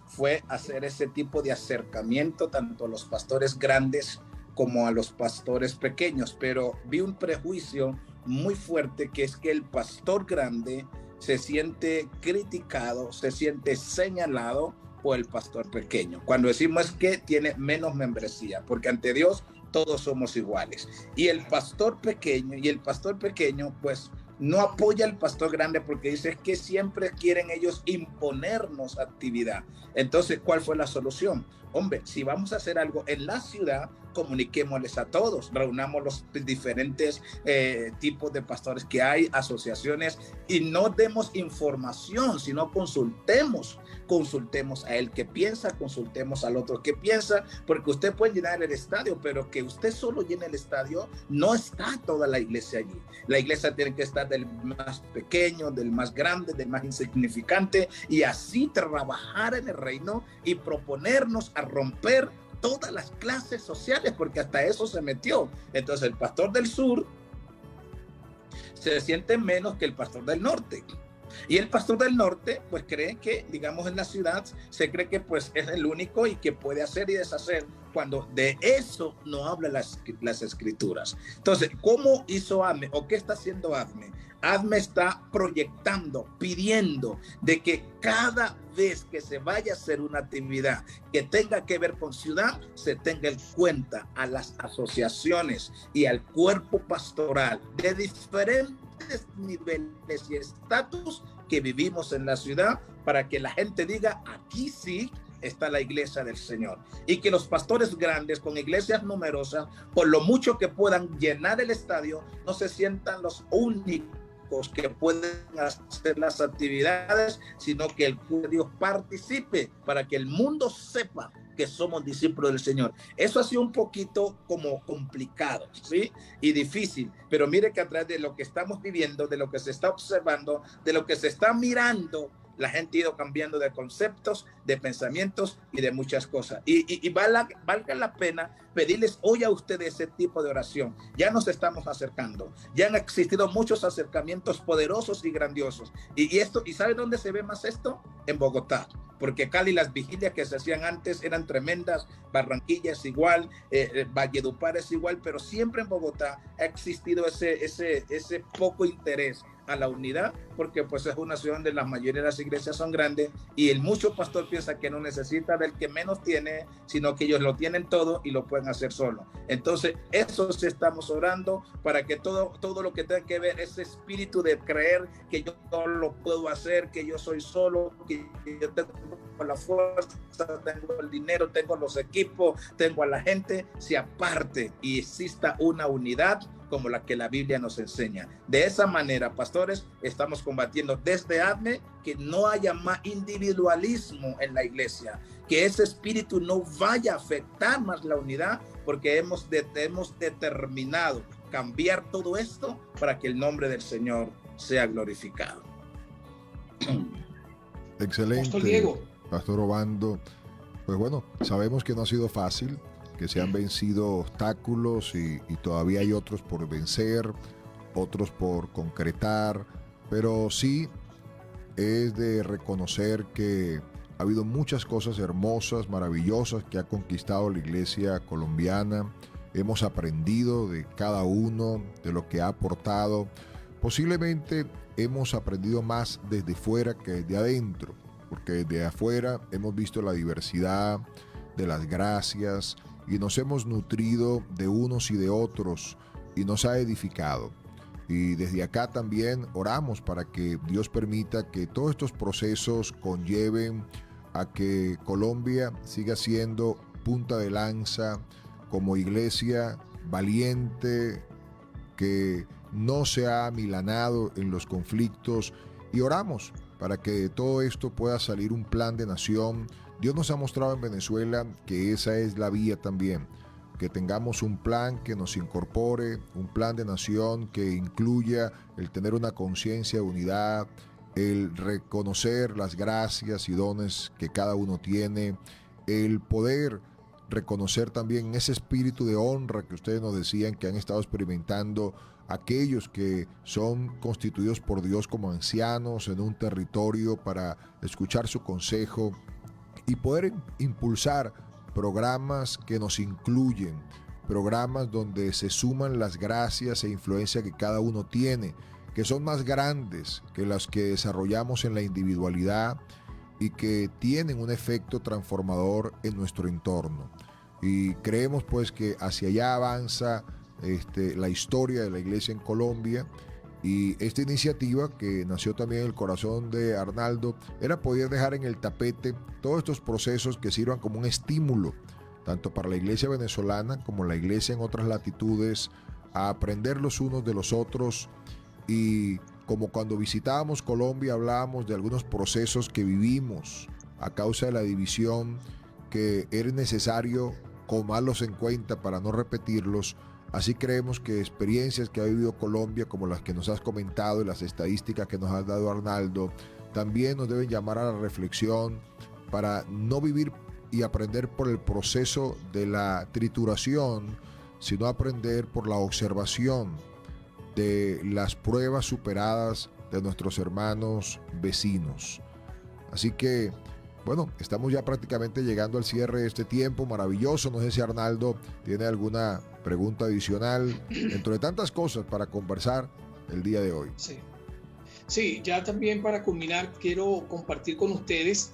D: fue hacer ese tipo de acercamiento tanto a los pastores grandes como a los pastores pequeños, pero vi un prejuicio muy fuerte, que es que el pastor grande se siente criticado, se siente señalado por el pastor pequeño. Cuando decimos que tiene menos membresía, porque ante Dios todos somos iguales. Y el pastor pequeño, pues no apoya al pastor grande porque dice que siempre quieren ellos imponernos actividad. Entonces, ¿cuál fue la solución? Hombre, si vamos a hacer algo en la ciudad, comuniquémosles a todos, reunamos los diferentes tipos de pastores que hay, asociaciones, y no demos información, sino consultemos a él que piensa, consultemos al otro que piensa, porque usted puede llenar el estadio, pero que usted solo llene el estadio, no está toda la iglesia allí. La iglesia tiene que estar del más pequeño, del más grande, del más insignificante, y así trabajar en el reino y proponernos a romper todas las clases sociales, porque hasta eso se metió. Entonces el pastor del sur se siente menos que el pastor del norte. Y el pastor del norte, pues cree que, digamos, en la ciudad, se cree que pues es el único y que puede hacer y deshacer, cuando de eso no habla las escrituras. Entonces, ¿cómo hizo ADME o qué está haciendo ADME? ADME está proyectando, pidiendo de que cada vez que se vaya a hacer una actividad que tenga que ver con ciudad, se tenga en cuenta a las asociaciones y al cuerpo pastoral de diferentes niveles y estatus que vivimos en la ciudad, para que la gente diga, aquí sí está la iglesia del Señor, y que los pastores grandes con iglesias numerosas, por lo mucho que puedan llenar el estadio, no se sientan los únicos que pueden hacer las actividades, sino que el pueblo de Dios participe para que el mundo sepa que somos discípulos del Señor. Eso ha sido un poquito como complicado, ¿sí? Y difícil, pero mire que a través de lo que estamos viviendo, de lo que se está observando, de lo que se está mirando, la gente ha ido cambiando de conceptos, de pensamientos y de muchas cosas. Y valga la pena pedirles hoy a ustedes ese tipo de oración. Ya nos estamos acercando. Ya han existido muchos acercamientos poderosos y grandiosos. ¿Y sabe dónde se ve más esto? En Bogotá. Porque Cali, las vigilias que se hacían antes eran tremendas. Barranquilla es igual, Valledupar es igual, pero siempre en Bogotá ha existido ese poco interés a la unidad, porque pues es una ciudad donde la mayoría de las iglesias son grandes y el mucho pastor piensa que no necesita del que menos tiene, sino que ellos lo tienen todo y lo pueden hacer solo. Entonces eso sí estamos orando para que todo lo que tenga que ver ese espíritu de creer que yo no lo puedo hacer, que yo soy solo, que yo tengo la fuerza, tengo el dinero, tengo los equipos, tengo a la gente, se aparte y exista una unidad como la que la Biblia nos enseña. De esa manera, pastores, estamos combatiendo desde ADME que no haya más individualismo en la iglesia, que ese espíritu no vaya a afectar más la unidad, porque hemos determinado cambiar todo esto para que el nombre del Señor sea glorificado.
B: Excelente,
C: Pastor Diego.
B: Pastor Obando. Pues bueno, sabemos que no ha sido fácil, que se han vencido obstáculos y todavía hay otros por vencer, otros por concretar, pero sí es de reconocer que ha habido muchas cosas hermosas, maravillosas que ha conquistado la iglesia colombiana. Hemos aprendido de cada uno, de lo que ha aportado. Posiblemente hemos aprendido más desde fuera que desde adentro, porque desde afuera hemos visto la diversidad de las gracias, y nos hemos nutrido de unos y de otros y nos ha edificado. Y desde acá también oramos para que Dios permita que todos estos procesos conlleven a que Colombia siga siendo punta de lanza como iglesia valiente, que no se ha amilanado en los conflictos, y oramos para que de todo esto pueda salir un plan de nación. Dios nos ha mostrado en Venezuela que esa es la vía también. que tengamos un plan que nos incorpore, un plan de nación que incluya el tener una conciencia de unidad, el reconocer las gracias y dones que cada uno tiene, el poder reconocer también ese espíritu de honra que ustedes nos decían que han estado experimentando aquellos que son constituidos por Dios como ancianos en un territorio para escuchar su consejo y poder impulsar programas que nos incluyen, programas donde se suman las gracias e influencia que cada uno tiene, que son más grandes que las que desarrollamos en la individualidad y que tienen un efecto transformador en nuestro entorno. Y creemos pues que hacia allá avanza la historia de la iglesia en Colombia, y esta iniciativa, que nació también en el corazón de Arnaldo, era poder dejar en el tapete todos estos procesos que sirvan como un estímulo tanto para la iglesia venezolana como la iglesia en otras latitudes a aprender los unos de los otros. Y como cuando visitábamos Colombia hablábamos de algunos procesos que vivimos a causa de la división, que era necesario tomarlos en cuenta para no repetirlos. Así creemos que experiencias que ha vivido Colombia, como las que nos has comentado y las estadísticas que nos has dado Arnaldo, también nos deben llamar a la reflexión para no vivir y aprender por el proceso de la trituración, sino aprender por la observación de las pruebas superadas de nuestros hermanos vecinos. Así que, bueno, estamos ya prácticamente llegando al cierre de este tiempo maravilloso. No sé si Arnaldo tiene alguna pregunta adicional, dentro de tantas cosas para conversar el día de hoy.
C: Sí, ya también para culminar quiero compartir con ustedes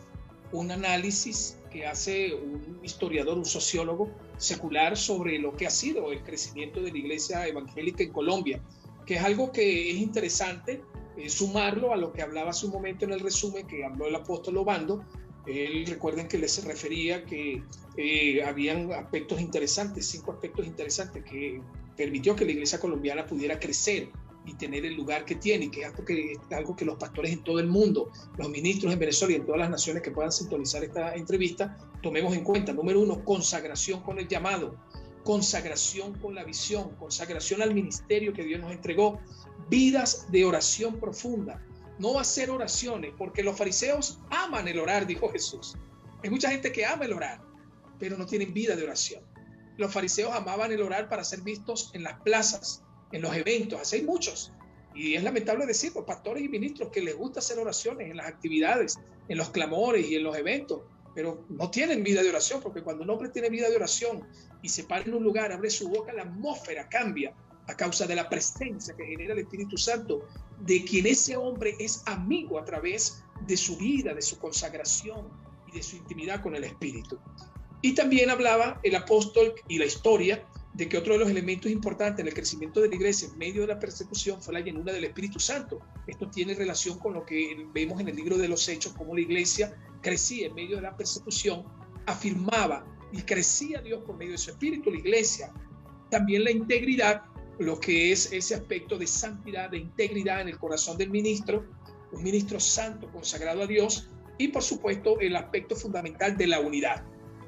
C: un análisis que hace un historiador, un sociólogo secular sobre lo que ha sido el crecimiento de la iglesia evangélica en Colombia, que es algo que es interesante sumarlo a lo que hablaba hace un momento en el resumen que habló el apóstol Obando. Recuerden que les refería que habían aspectos interesantes, 5 aspectos interesantes que permitió que la iglesia colombiana pudiera crecer y tener el lugar que tiene, y que es algo que los pastores en todo el mundo, los ministros en Venezuela y en todas las naciones que puedan sintonizar esta entrevista, tomemos en cuenta. Número 1, consagración con el llamado, consagración con la visión, consagración al ministerio que Dios nos entregó, vidas de oración profunda. No hacer oraciones, porque los fariseos aman el orar, dijo Jesús. Hay mucha gente que ama el orar, pero no tienen vida de oración. Los fariseos amaban el orar para ser vistos en las plazas, en los eventos. Así hay muchos. Y es lamentable decir, los pastores y ministros que les gusta hacer oraciones en las actividades, en los clamores y en los eventos, pero no tienen vida de oración, porque cuando un hombre tiene vida de oración y se para en un lugar, abre su boca, la atmósfera cambia a causa de la presencia que genera el Espíritu Santo, de quien ese hombre es amigo a través de su vida, de su consagración y de su intimidad con el Espíritu. Y también hablaba el apóstol y la historia de que otro de los elementos importantes en el crecimiento de la iglesia en medio de la persecución fue la llenura del Espíritu Santo. Esto tiene relación con lo que vemos en el libro de los Hechos, cómo la iglesia crecía en medio de la persecución, afirmaba y crecía Dios por medio de su Espíritu, la iglesia. También la integridad, lo que es ese aspecto de santidad, de integridad en el corazón del ministro, un ministro santo consagrado a Dios, y por supuesto el aspecto fundamental de la unidad,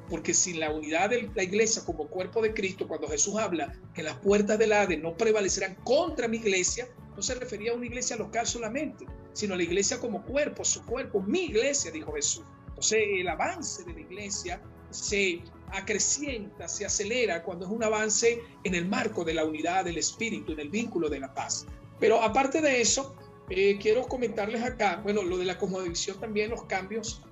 C: porque sin la unidad de la iglesia como cuerpo de Cristo, cuando Jesús habla que las puertas del Hades no prevalecerán contra mi iglesia, no se refería a una iglesia local solamente, sino a la iglesia como cuerpo, su cuerpo, mi iglesia, dijo Jesús. Entonces el avance de la iglesia se acrecienta, se acelera cuando es un avance en el marco de la unidad del Espíritu, en el vínculo de la paz. Pero aparte de eso, quiero comentarles acá, bueno, lo de la cosmovisión también, los cambios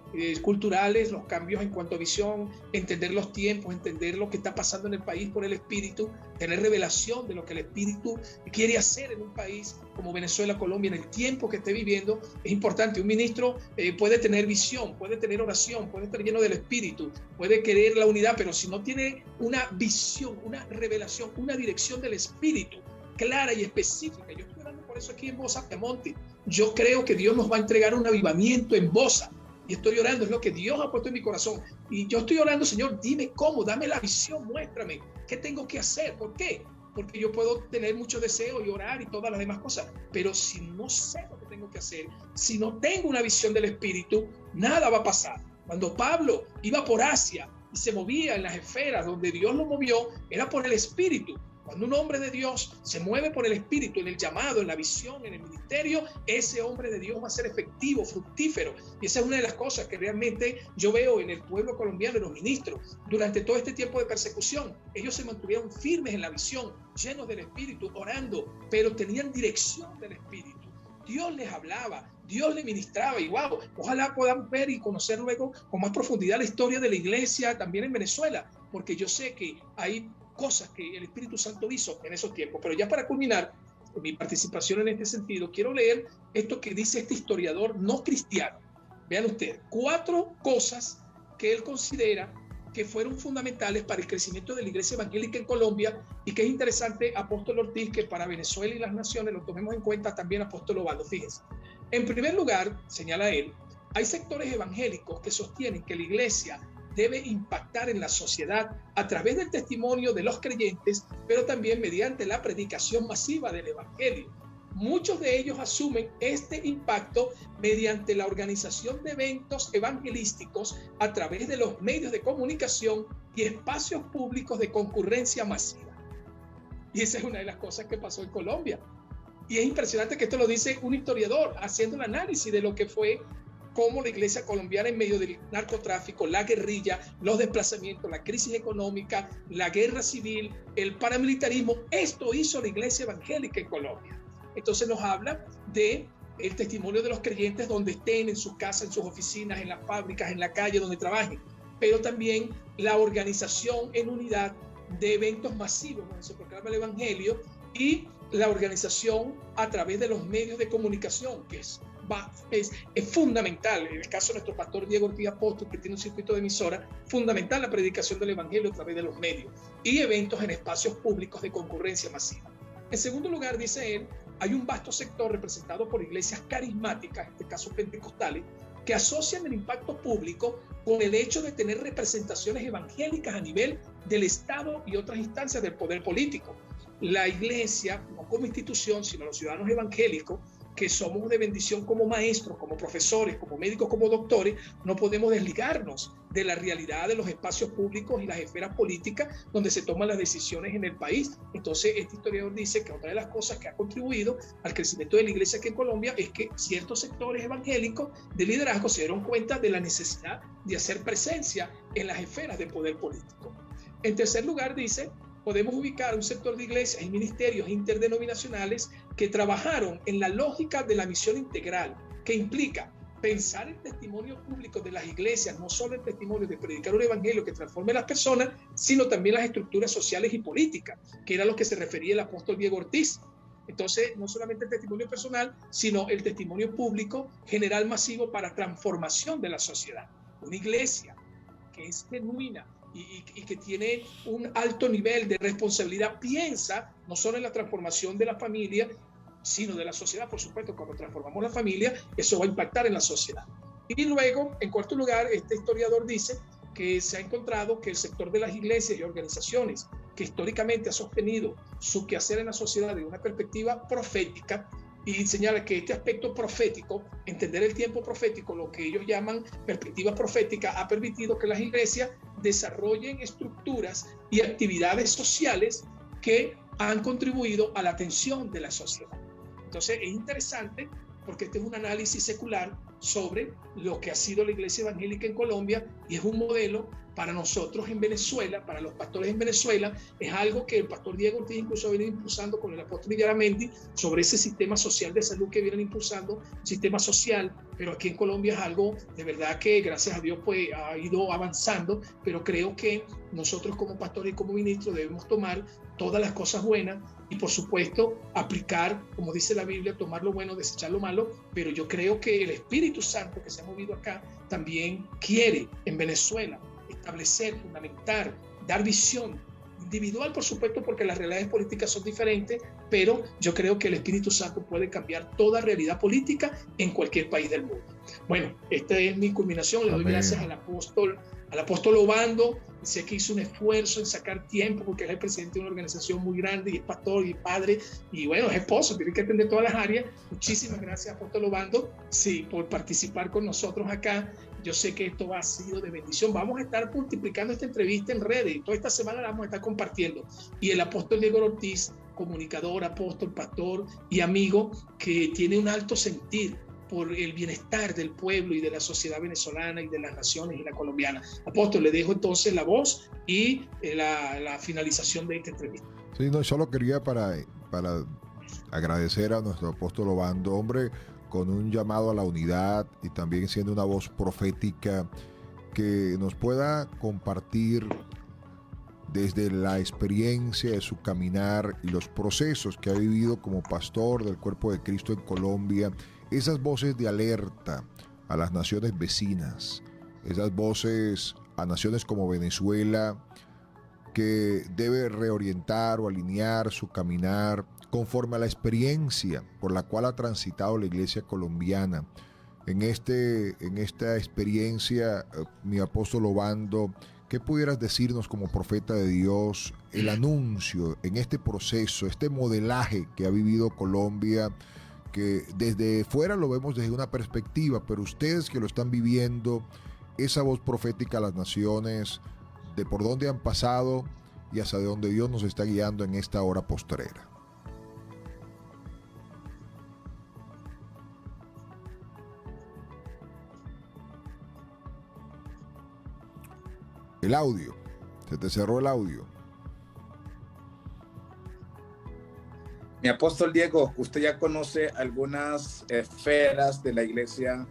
C: culturales, los cambios en cuanto a visión, entender los tiempos, entender lo que está pasando en el país por el Espíritu, tener revelación de lo que el Espíritu quiere hacer en un país como Venezuela, Colombia, en el tiempo que esté viviendo, es importante. Un ministro puede tener visión, puede tener oración, puede estar lleno del Espíritu, puede querer la unidad, pero si no tiene una visión, una revelación, una dirección del Espíritu clara y específica. Yo estoy hablando por eso aquí en Bosa, Piamonte. Yo creo que Dios nos va a entregar un avivamiento en Bosa. Y estoy orando, es lo que Dios ha puesto en mi corazón. Y yo estoy orando, Señor, dime cómo, dame la visión, muéstrame qué tengo que hacer. ¿Por qué? Porque yo puedo tener mucho deseo y orar y todas las demás cosas, pero si no sé lo que tengo que hacer, si no tengo una visión del Espíritu, nada va a pasar. Cuando Pablo iba por Asia, y se movía en las esferas donde Dios lo movió, era por el Espíritu. Cuando un hombre de Dios se mueve por el Espíritu, en el llamado, en la visión, en el ministerio, ese hombre de Dios va a ser efectivo, fructífero. Y esa es una de las cosas que realmente yo veo en el pueblo colombiano, en los ministros. Durante todo este tiempo de persecución, ellos se mantuvieron firmes en la visión, llenos del Espíritu, orando, pero tenían dirección del Espíritu. Dios les hablaba, Dios les ministraba, y wow, ojalá podamos ver y conocer luego con más profundidad la historia de la iglesia también en Venezuela, porque yo sé que hay cosas que el Espíritu Santo hizo en esos tiempos. Pero ya para culminar mi participación en este sentido, quiero leer esto que dice este historiador no cristiano. Vean ustedes, 4 cosas que él considera que fueron fundamentales para el crecimiento de la iglesia evangélica en Colombia, y que es interesante, Apóstol Ortiz, que para Venezuela y las naciones lo tomemos en cuenta también, Apóstol Obando. Fíjense, en primer lugar, señala él, hay sectores evangélicos que sostienen que la iglesia debe impactar en la sociedad a través del testimonio de los creyentes, pero también mediante la predicación masiva del evangelio. Muchos de ellos asumen este impacto mediante la organización de eventos evangelísticos a través de los medios de comunicación y espacios públicos de concurrencia masiva. Y esa es una de las cosas que pasó en Colombia. Y es impresionante que esto lo dice un historiador haciendo un análisis de lo que fue cómo la iglesia colombiana, en medio del narcotráfico, la guerrilla, los desplazamientos, la crisis económica, la guerra civil, el paramilitarismo, esto hizo la iglesia evangélica en Colombia. Entonces nos habla de el testimonio de los creyentes donde estén, en sus casas, en sus oficinas, en las fábricas, en la calle, donde trabajen, pero también la organización en unidad de eventos masivos donde se proclama el evangelio, y la organización a través de los medios de comunicación, que es fundamental. En el caso de nuestro pastor Diego Ortiz Apóstol, que tiene un circuito de emisora, fundamental la predicación del evangelio a través de los medios y eventos en espacios públicos de concurrencia masiva. En segundo lugar, dice él, hay un vasto sector representado por iglesias carismáticas, en este caso pentecostales, que asocian el impacto público con el hecho de tener representaciones evangélicas a nivel del Estado y otras instancias del poder político. La iglesia, no como institución, sino los ciudadanos evangélicos, que somos de bendición como maestros, como profesores, como médicos, como doctores, no podemos desligarnos de la realidad de los espacios públicos y las esferas políticas donde se toman las decisiones en el país. Entonces, este historiador dice que otra de las cosas que ha contribuido al crecimiento de la iglesia aquí en Colombia es que ciertos sectores evangélicos de liderazgo se dieron cuenta de la necesidad de hacer presencia en las esferas del poder político. En tercer lugar, dice, podemos ubicar un sector de iglesias y ministerios interdenominacionales que trabajaron en la lógica de la misión integral, que implica pensar el testimonio público de las iglesias, no solo el testimonio de predicar un evangelio que transforme a las personas, sino también las estructuras sociales y políticas, que era lo que se refería el apóstol Diego Ortiz. Entonces, no solamente el testimonio personal, sino el testimonio público general masivo para transformación de la sociedad. Una iglesia que es genuina y que tiene un alto nivel de responsabilidad, piensa no solo en la transformación de la familia, sino de la sociedad. Por supuesto, cuando transformamos la familia, eso va a impactar en la sociedad. Y luego, en cuarto lugar, este historiador dice que se ha encontrado que el sector de las iglesias y organizaciones que históricamente ha sostenido su quehacer en la sociedad de una perspectiva profética, y señala que este aspecto profético, entender el tiempo profético, lo que ellos llaman perspectiva profética, ha permitido que las iglesias desarrollen estructuras y actividades sociales que han contribuido a la atención de la sociedad. Entonces es interesante porque este es un análisis secular sobre lo que ha sido la iglesia evangélica en Colombia, y es un modelo para nosotros en Venezuela, para los pastores en Venezuela. Es algo que el pastor Diego Ortiz incluso ha venido impulsando con el apóstol Villaramendi sobre ese sistema social de salud que vienen impulsando, sistema social, pero aquí en Colombia es algo de verdad que gracias a Dios pues ha ido avanzando, pero creo que nosotros como pastores y como ministros debemos tomar todas las cosas buenas y por supuesto aplicar, como dice la Biblia, tomar lo bueno, desechar lo malo, pero yo creo que el Espíritu Santo que se ha movido acá también quiere en Venezuela establecer, fundamentar, dar visión individual, por supuesto, porque las realidades políticas son diferentes, pero yo creo que el Espíritu Santo puede cambiar toda realidad política en cualquier país del mundo. Bueno, esta es mi culminación. Le doy gracias al apóstol Obando. Sé que hizo un esfuerzo en sacar tiempo porque es el presidente de una organización muy grande y es pastor y es padre y bueno, es esposo, tiene que atender todas las áreas. Muchísimas gracias, apóstol Obando, sí, por participar con nosotros acá. Yo sé que esto ha sido de bendición. Vamos a estar multiplicando esta entrevista en redes y toda esta semana la vamos a estar compartiendo. Y el apóstol Diego Ortiz, comunicador, apóstol, pastor y amigo, que tiene un alto sentir por el bienestar del pueblo y de la sociedad venezolana y de las naciones y la colombiana. Apóstol, le dejo entonces la voz y la finalización de esta entrevista.
B: Sí, no, solo quería para agradecer a nuestro apóstol Obando, hombre, con un llamado a la unidad y también siendo una voz profética que nos pueda compartir desde la experiencia de su caminar y los procesos que ha vivido como pastor del Cuerpo de Cristo en Colombia, esas voces de alerta a las naciones vecinas, esas voces a naciones como Venezuela, que debe reorientar o alinear su caminar conforme a la experiencia por la cual ha transitado la iglesia colombiana. En esta experiencia, mi apóstol Obando, ¿qué pudieras decirnos como profeta de Dios, el anuncio en este proceso, este modelaje que ha vivido Colombia, que desde fuera lo vemos desde una perspectiva, pero ustedes que lo están viviendo, esa voz profética a las naciones, de por dónde han pasado y hacia dónde Dios nos está guiando en esta hora postrera? El audio, se te cerró el audio.
D: Mi apóstol Diego, usted ya conoce algunas esferas de la iglesia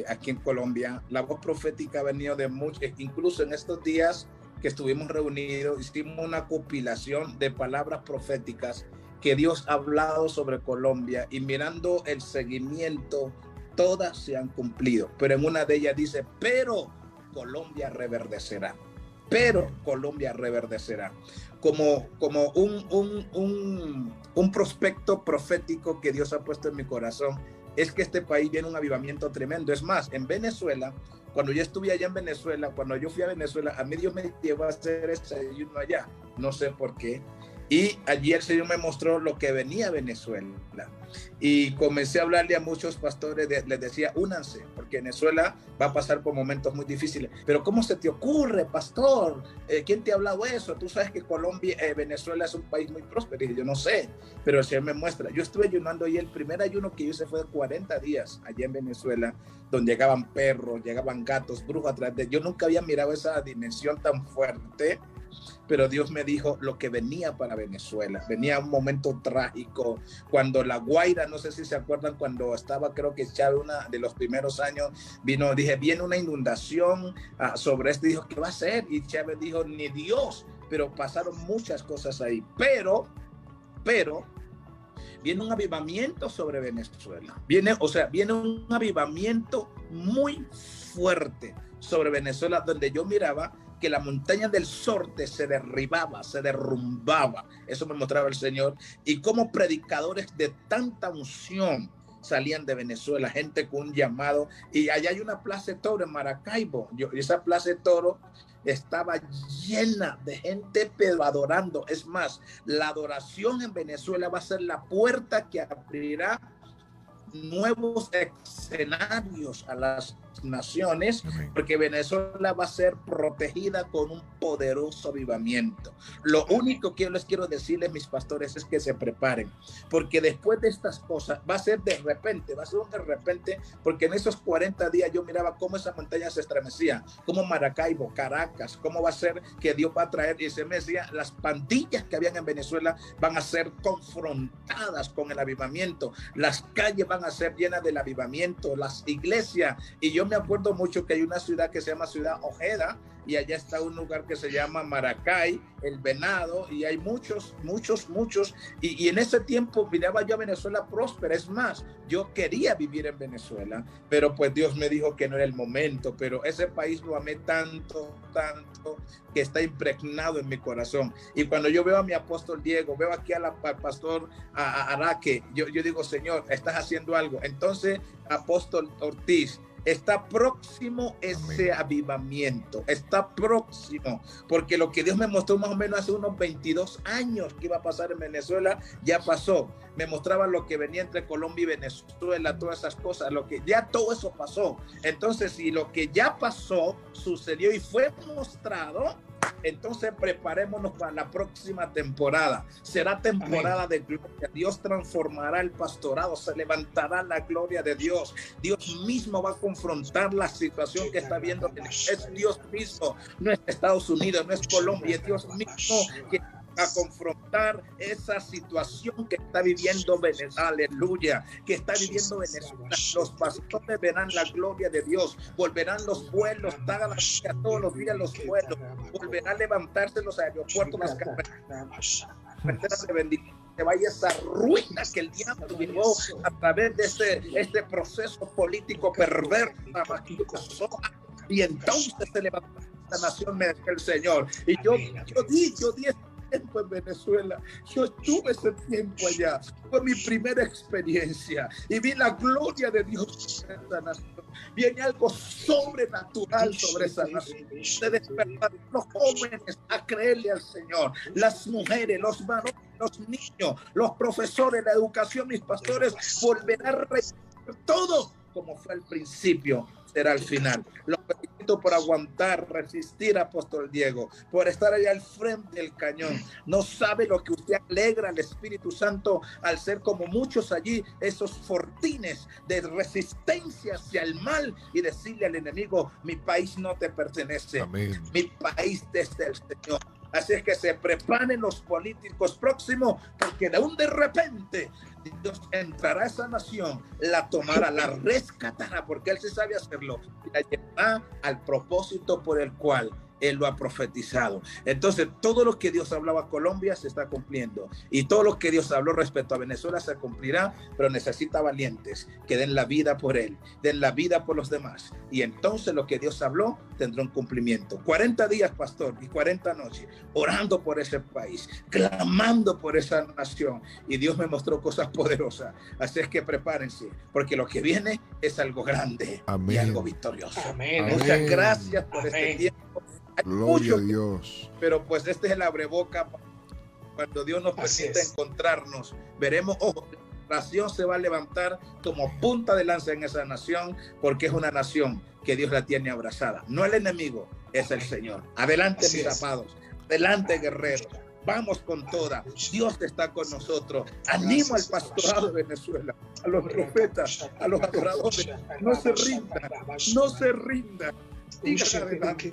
D: aquí en Colombia. La voz profética ha venido de muchos, incluso en estos días que estuvimos reunidos, hicimos una compilación de palabras proféticas que Dios ha hablado sobre Colombia y mirando el seguimiento, todas se han cumplido. Pero en una de ellas dice, pero Colombia reverdecerá. Pero Colombia reverdecerá. Como un prospecto profético que Dios ha puesto en mi corazón, es que este país viene un avivamiento tremendo. Es más, en Venezuela, cuando yo estuve allá en Venezuela, cuando yo fui a Venezuela, a mí Dios me llevó a hacer ese ayuno allá. No sé por qué. Y allí el Señor me mostró lo que venía a Venezuela. Y comencé a hablarle a muchos pastores, les decía, únanse, porque Venezuela va a pasar por momentos muy difíciles. Pero ¿cómo se te ocurre, pastor? ¿Quién te ha hablado eso? Tú sabes que Venezuela es un país muy próspero. Y yo no sé, pero el Señor me muestra. Yo estuve ayunando y el primer ayuno que yo hice fue de 40 días allá en Venezuela, donde llegaban perros, llegaban gatos, brujos atrás de... Yo nunca había mirado esa dimensión tan fuerte. Pero Dios me dijo lo que venía para Venezuela. Venía un momento trágico cuando La Guaira, no sé si se acuerdan, cuando estaba, creo que Chávez, una de los primeros años, viene una inundación sobre esto. Dijo, ¿qué va a hacer? Y Chávez dijo, ni Dios. Pero pasaron muchas cosas ahí. Pero viene un avivamiento sobre Venezuela. Viene un avivamiento muy fuerte sobre Venezuela, donde yo miraba que la montaña del Sorte se derribaba, se derrumbaba. Eso me mostraba el Señor. Y como predicadores de tanta unción salían de Venezuela, gente con un llamado. Y allá hay una plaza de toro en Maracaibo. Esa plaza de toro estaba llena de gente, pero adorando. Es más, la adoración en Venezuela va a ser la puerta que abrirá nuevos escenarios a las naciones, porque Venezuela va a ser protegida con un poderoso avivamiento. Lo único que yo les quiero decirles, mis pastores, es que se preparen, porque después de estas cosas va a ser de repente, porque en esos 40 días yo miraba cómo esa montaña se estremecía, como Maracaibo, Caracas, cómo va a ser que Dios va a traer, y se me decía, las pandillas que habían en Venezuela van a ser confrontadas con el avivamiento, las calles van a ser llenas del avivamiento, las iglesias, y yo yo me acuerdo mucho que hay una ciudad que se llama Ciudad Ojeda, y allá está un lugar que se llama Maracay, El Venado, y hay muchos, y en ese tiempo miraba yo a Venezuela próspera. Es más, yo quería vivir en Venezuela, pero pues Dios me dijo que no era el momento. Pero ese país lo amé tanto, que está impregnado en mi corazón. Y cuando yo veo a mi apóstol Diego, veo aquí al pastor Araque, yo digo, Señor, estás haciendo algo. Entonces, apóstol Ortiz, está próximo ese avivamiento, está próximo, porque lo que Dios me mostró más o menos hace unos 22 años que iba a pasar en Venezuela, ya pasó. Me mostraba lo que venía entre Colombia y Venezuela, todas esas cosas, lo que ya todo eso pasó. Entonces, si lo que ya pasó sucedió y fue mostrado, entonces preparémonos para la próxima temporada. Será temporada de gloria. Dios transformará el pastorado, se levantará la gloria de Dios. Dios mismo va a confrontar la situación que está viendo. Es Dios mismo, no es Estados Unidos, no es Colombia, es Dios mismo que a confrontar esa situación que está viviendo Venezuela, aleluya, que está viviendo Venezuela. Los pastores verán la gloria de Dios, volverán los vuelos, todos los días los vuelos, volverán a levantarse los aeropuertos, las carreteras de bendición. Que vaya esa ruina que el diablo llevó a través de este proceso político perverso, y entonces se levantó esta nación, me dice el Señor. Y yo di tiempo en Venezuela, yo estuve ese tiempo allá, fue mi primera experiencia y vi la gloria de Dios en esa nación. Viene algo sobrenatural sobre esa nación, de despertar los jóvenes a creerle al Señor, las mujeres, los varones, los niños, los profesores, la educación, mis pastores volverán a recibir todo como fue al principio, será al final. Lo felicito por aguantar, resistir, apóstol Diego, por estar allá al frente del cañón. No sabe lo que usted alegra al Espíritu Santo al ser como muchos allí, esos fortines de resistencia hacia el mal, y decirle al enemigo: mi país no te pertenece. Amén. Mi país es del Señor. Así es que se preparen los políticos próximos, porque de repente Dios entrará a esa nación, la tomará, la rescatará, porque Él sí sabe hacerlo, y la llevará al propósito por el cual Él lo ha profetizado. Entonces, todo lo que Dios hablaba a Colombia se está cumpliendo, y todo lo que Dios habló respecto a Venezuela se cumplirá, pero necesita valientes que den la vida por Él, den la vida por los demás, y entonces lo que Dios habló tendrá un cumplimiento. 40 días, pastor, y 40 noches, orando por ese país, clamando por esa nación, y Dios me mostró cosas poderosas. Así es que prepárense, porque lo que viene es algo grande. Amén. Y algo victorioso. Amén. Muchas gracias por este tiempo.
B: Gloria a Dios.
D: Pero pues este es el abreboca. Cuando Dios nos permite encontrarnos, veremos, la nación se va a levantar como punta de lanza en esa nación, porque es una nación que Dios la tiene abrazada. No el enemigo, es el Señor. Adelante, mis amados. Adelante, guerreros. Vamos con toda. Dios está con nosotros. Animo al pastorado de Venezuela, a los profetas, a los adoradores. No se rindan, no se rindan. Sigan adelante.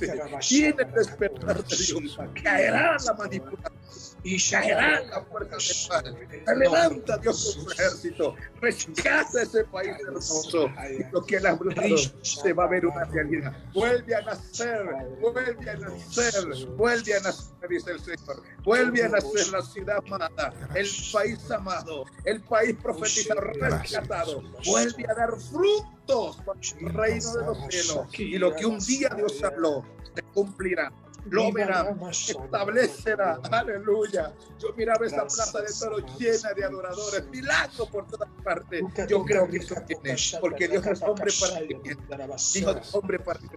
D: Tiene el despertar de Dios. Caerá la manipulación y caerá la fuerza del mal. Se levanta Dios con su ejército. Rescata ese país hermoso. Y lo que Él ha hablado se va a ver una realidad. Vuelve a nacer, vuelve a nacer, vuelve a nacer, dice el Señor. Vuelve a nacer la ciudad amada, el país amado, el país profetizado, rescatado. Vuelve a dar frutos para el reino de los cielos. Y lo que un día Dios habló se cumplirá. Lo verá, establecerá, aleluya. Yo miraba esa plaza de toros llena de adoradores, milagro por todas partes. Yo creo que eso tiene, porque Dios es hombre para que mienta. Dios es hombre para que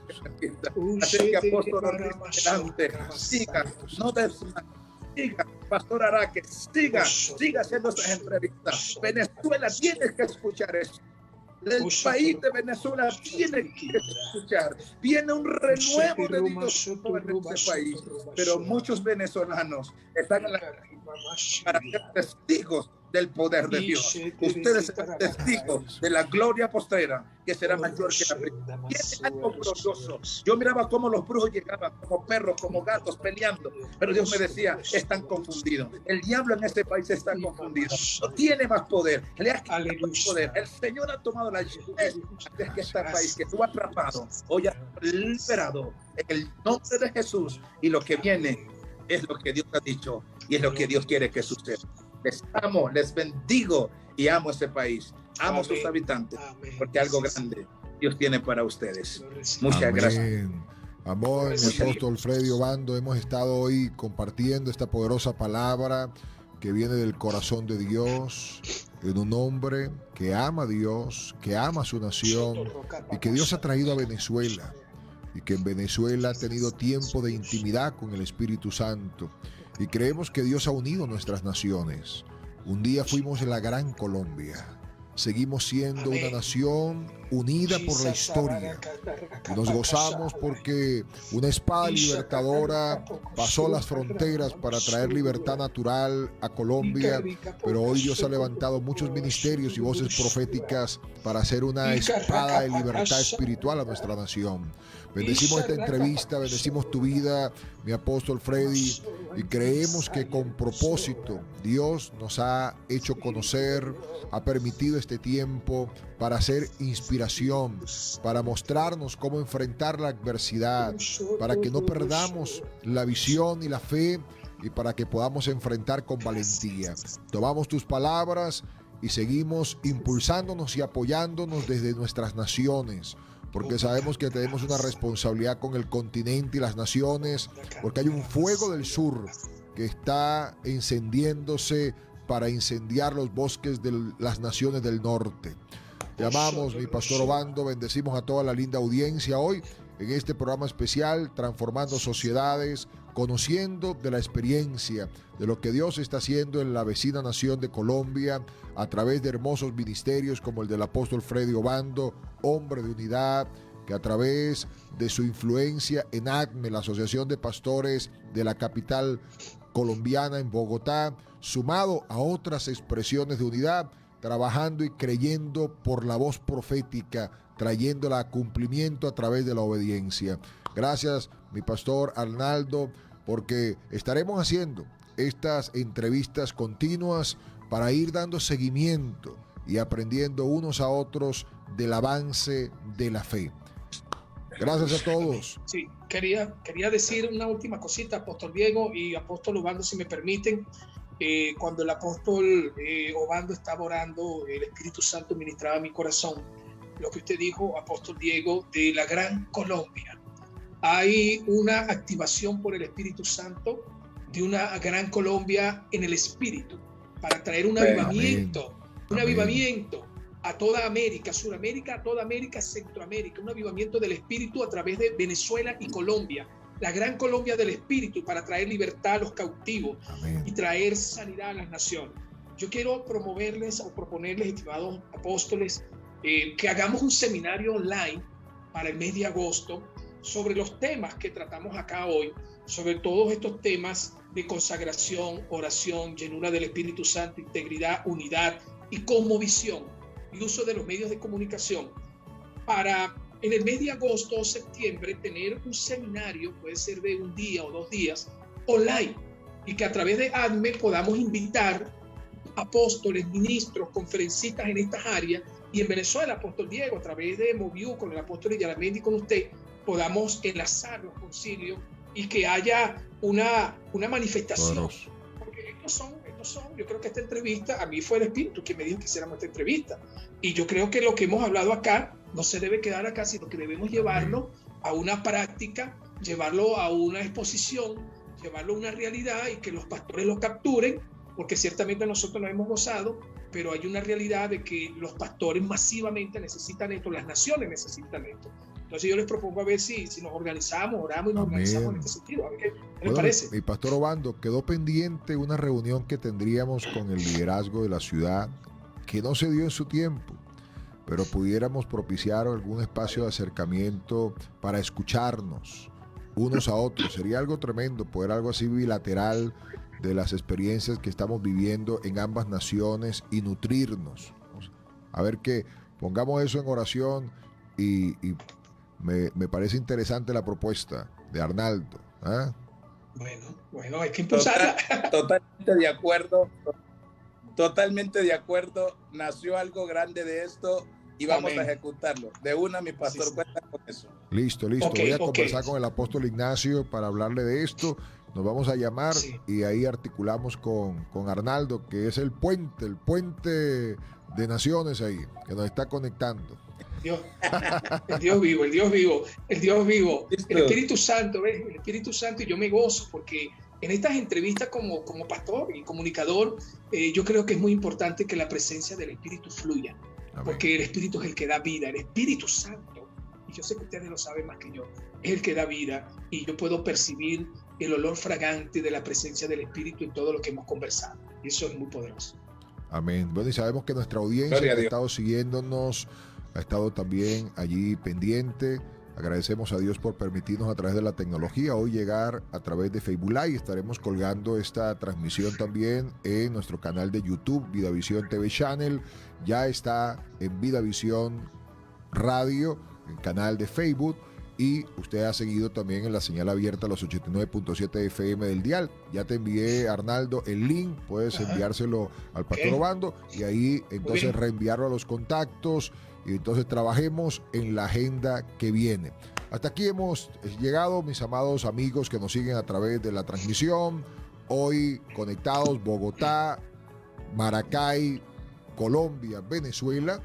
D: mienta. Así que apóstol, adelante, siga, no desmaye. Siga, pastor Araque, siga haciendo estas entrevistas. Venezuela tiene que escuchar eso. El país de Venezuela tiene que escuchar. Viene un renuevo de Dios en este país, pero muchos venezolanos están en la para ser testigos del poder de Dios. Ustedes serán testigos de la gloria postrera que será mayor que la primera. Y es algo glorioso. Yo miraba cómo los brujos llegaban como perros, como gatos peleando, pero Dios me decía, están confundidos. El diablo en este país está confundido. No tiene más poder. Le ha quitado más poder. El Señor ha tomado la llave de que este país que estuvo atrapado hoy ha liberado en el nombre de Jesús, y lo que viene es lo que Dios ha dicho y es lo que Dios quiere que suceda. Les amo, les bendigo y amo este país. Amo a sus habitantes, porque algo grande Dios tiene para ustedes. Muchas gracias.
B: Amén, mi apóstol Freddy Obando. Hemos estado hoy compartiendo esta poderosa palabra que viene del corazón de Dios, en un hombre que ama a Dios, que ama a su nación y que Dios ha traído a Venezuela, y que en Venezuela ha tenido tiempo de intimidad con el Espíritu Santo, y creemos que Dios ha unido nuestras naciones. Un día fuimos en la Gran Colombia. Seguimos siendo una nación unida por la historia. Y nos gozamos porque una espada libertadora pasó las fronteras para traer libertad natural a Colombia. Pero hoy Dios ha levantado muchos ministerios y voces proféticas para hacer una espada de libertad espiritual a nuestra nación. Bendecimos esta entrevista, bendecimos tu vida, mi apóstol Freddy, y creemos que con propósito Dios nos ha hecho conocer, ha permitido este tiempo para hacer inspiración, para mostrarnos cómo enfrentar la adversidad, para que no perdamos la visión y la fe, y para que podamos enfrentar con valentía. Tomamos tus palabras y seguimos impulsándonos y apoyándonos desde nuestras naciones, porque sabemos que tenemos una responsabilidad con el continente y las naciones, porque hay un fuego del sur que está encendiéndose para incendiar los bosques de las naciones del norte. Te amamos, mi pastor Obando, bendecimos a toda la linda audiencia hoy en este programa especial, Transformando Sociedades, conociendo de la experiencia de lo que Dios está haciendo en la vecina nación de Colombia a través de hermosos ministerios como el del apóstol Freddy Obando, hombre de unidad, que a través de su influencia en ACME, la Asociación de Pastores de la capital colombiana en Bogotá, sumado a otras expresiones de unidad, trabajando y creyendo por la voz profética, trayéndola a cumplimiento a través de la obediencia. Gracias, mi pastor Arnaldo, porque estaremos haciendo estas entrevistas continuas para ir dando seguimiento y aprendiendo unos a otros del avance de la fe. Gracias a todos.
C: Sí, quería decir una última cosita, apóstol Diego y apóstol Obando, si me permiten. Cuando el apóstol Obando estaba orando, el Espíritu Santo ministraba mi corazón lo que usted dijo, apóstol Diego, de la Gran Colombia. Hay una activación por el Espíritu Santo de una Gran Colombia en el Espíritu para traer un avivamiento, a toda América, Suramérica, a toda América, Centroamérica, un avivamiento del Espíritu a través de Venezuela y Colombia. La Gran Colombia del Espíritu para traer libertad a los cautivos. Amén. Y traer sanidad a las naciones. Yo quiero promoverles o proponerles, estimados apóstoles, que hagamos un seminario online para el mes de agosto sobre los temas que tratamos acá hoy, sobre todos estos temas de consagración, oración, llenura del Espíritu Santo, integridad, unidad y cosmovisión, el uso de los medios de comunicación, para en el mes de agosto o septiembre tener un seminario, puede ser de un día o 2 días, online, y que a través de ADME podamos invitar apóstoles, ministros, conferencistas en estas áreas, y en Venezuela, apóstol Diego, a través de Moviu, con el apóstol Yaramendi, con usted, podamos enlazar los concilios y que haya una manifestación. Bueno. Porque estos son, yo creo que esta entrevista, a mí fue el Espíritu que me dijo que hiciéramos esta entrevista, y yo creo que lo que hemos hablado acá no se debe quedar acá, sino que debemos llevarlo a una práctica, llevarlo a una exposición, llevarlo a una realidad y que los pastores lo capturen, porque ciertamente nosotros lo hemos gozado, pero hay una realidad de que los pastores masivamente necesitan esto, las naciones necesitan esto. Entonces yo les propongo a ver si nos organizamos, oramos y nos organizamos en este sentido. A ver qué les parece.
B: Mi pastor Obando, quedó pendiente una reunión que tendríamos con el liderazgo de la ciudad, que no se dio en su tiempo, pero pudiéramos propiciar algún espacio de acercamiento para escucharnos unos a otros. Sería algo tremendo, poder algo así bilateral, de las experiencias que estamos viviendo en ambas naciones y nutrirnos. A ver que pongamos eso en oración y me parece interesante la propuesta de Arnaldo. ¿Eh?
C: Bueno, hay que impulsarla.
D: Totalmente de acuerdo. Totalmente de acuerdo. Nació algo grande de esto y vamos a ejecutarlo. De una, mi pastor, cuenta con eso.
B: Listo. Voy a conversar con el apóstol Ignacio para hablarle de esto. Nos vamos a llamar y ahí articulamos con Arnaldo, que es el puente de naciones ahí, que nos está conectando.
C: El Dios vivo. El Espíritu Santo, ¿ves? El Espíritu Santo, y yo me gozo porque en estas entrevistas como pastor y comunicador, yo creo que es muy importante que la presencia del Espíritu fluya. Amén. Porque el Espíritu es el que da vida, el Espíritu Santo, y yo sé que ustedes lo saben más que yo, es el que da vida, y yo puedo percibir el olor fragante de la presencia del Espíritu en todo lo que hemos conversado, y eso es muy poderoso.
B: Amén. Bueno, y sabemos que nuestra audiencia que ha estado siguiéndonos, ha estado también allí pendiente. Agradecemos a Dios por permitirnos a través de la tecnología hoy llegar a través de Facebook Live. Estaremos colgando esta transmisión también en nuestro canal de YouTube, Vidavisión TV Channel. Ya está en Vidavisión Radio, el canal de Facebook. Y usted ha seguido también en la señal abierta a los 89.7 FM del dial. Ya te envié, Arnaldo, el link. Puedes enviárselo al pastor Obando y ahí entonces reenviarlo a los contactos. Y entonces trabajemos en la agenda que viene. Hasta aquí hemos llegado, mis amados amigos que nos siguen a través de la transmisión. Hoy conectados Bogotá, Maracay, Colombia, Venezuela.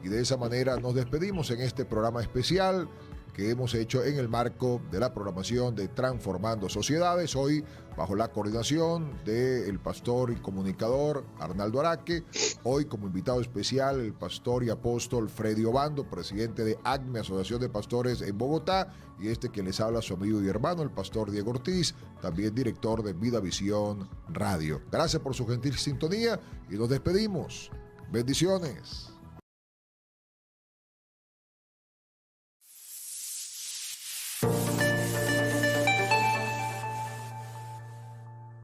B: Y de esa manera nos despedimos en este programa especial que hemos hecho en el marco de la programación de Transformando Sociedades, hoy bajo la coordinación del pastor y comunicador Arnaldo Araque, hoy como invitado especial el pastor y apóstol Freddy Obando, presidente de ACME, Asociación de Pastores en Bogotá, y este que les habla su amigo y hermano, el pastor Diego Ortiz, también director de Vidavisión Radio. Gracias por su gentil sintonía y nos despedimos. Bendiciones.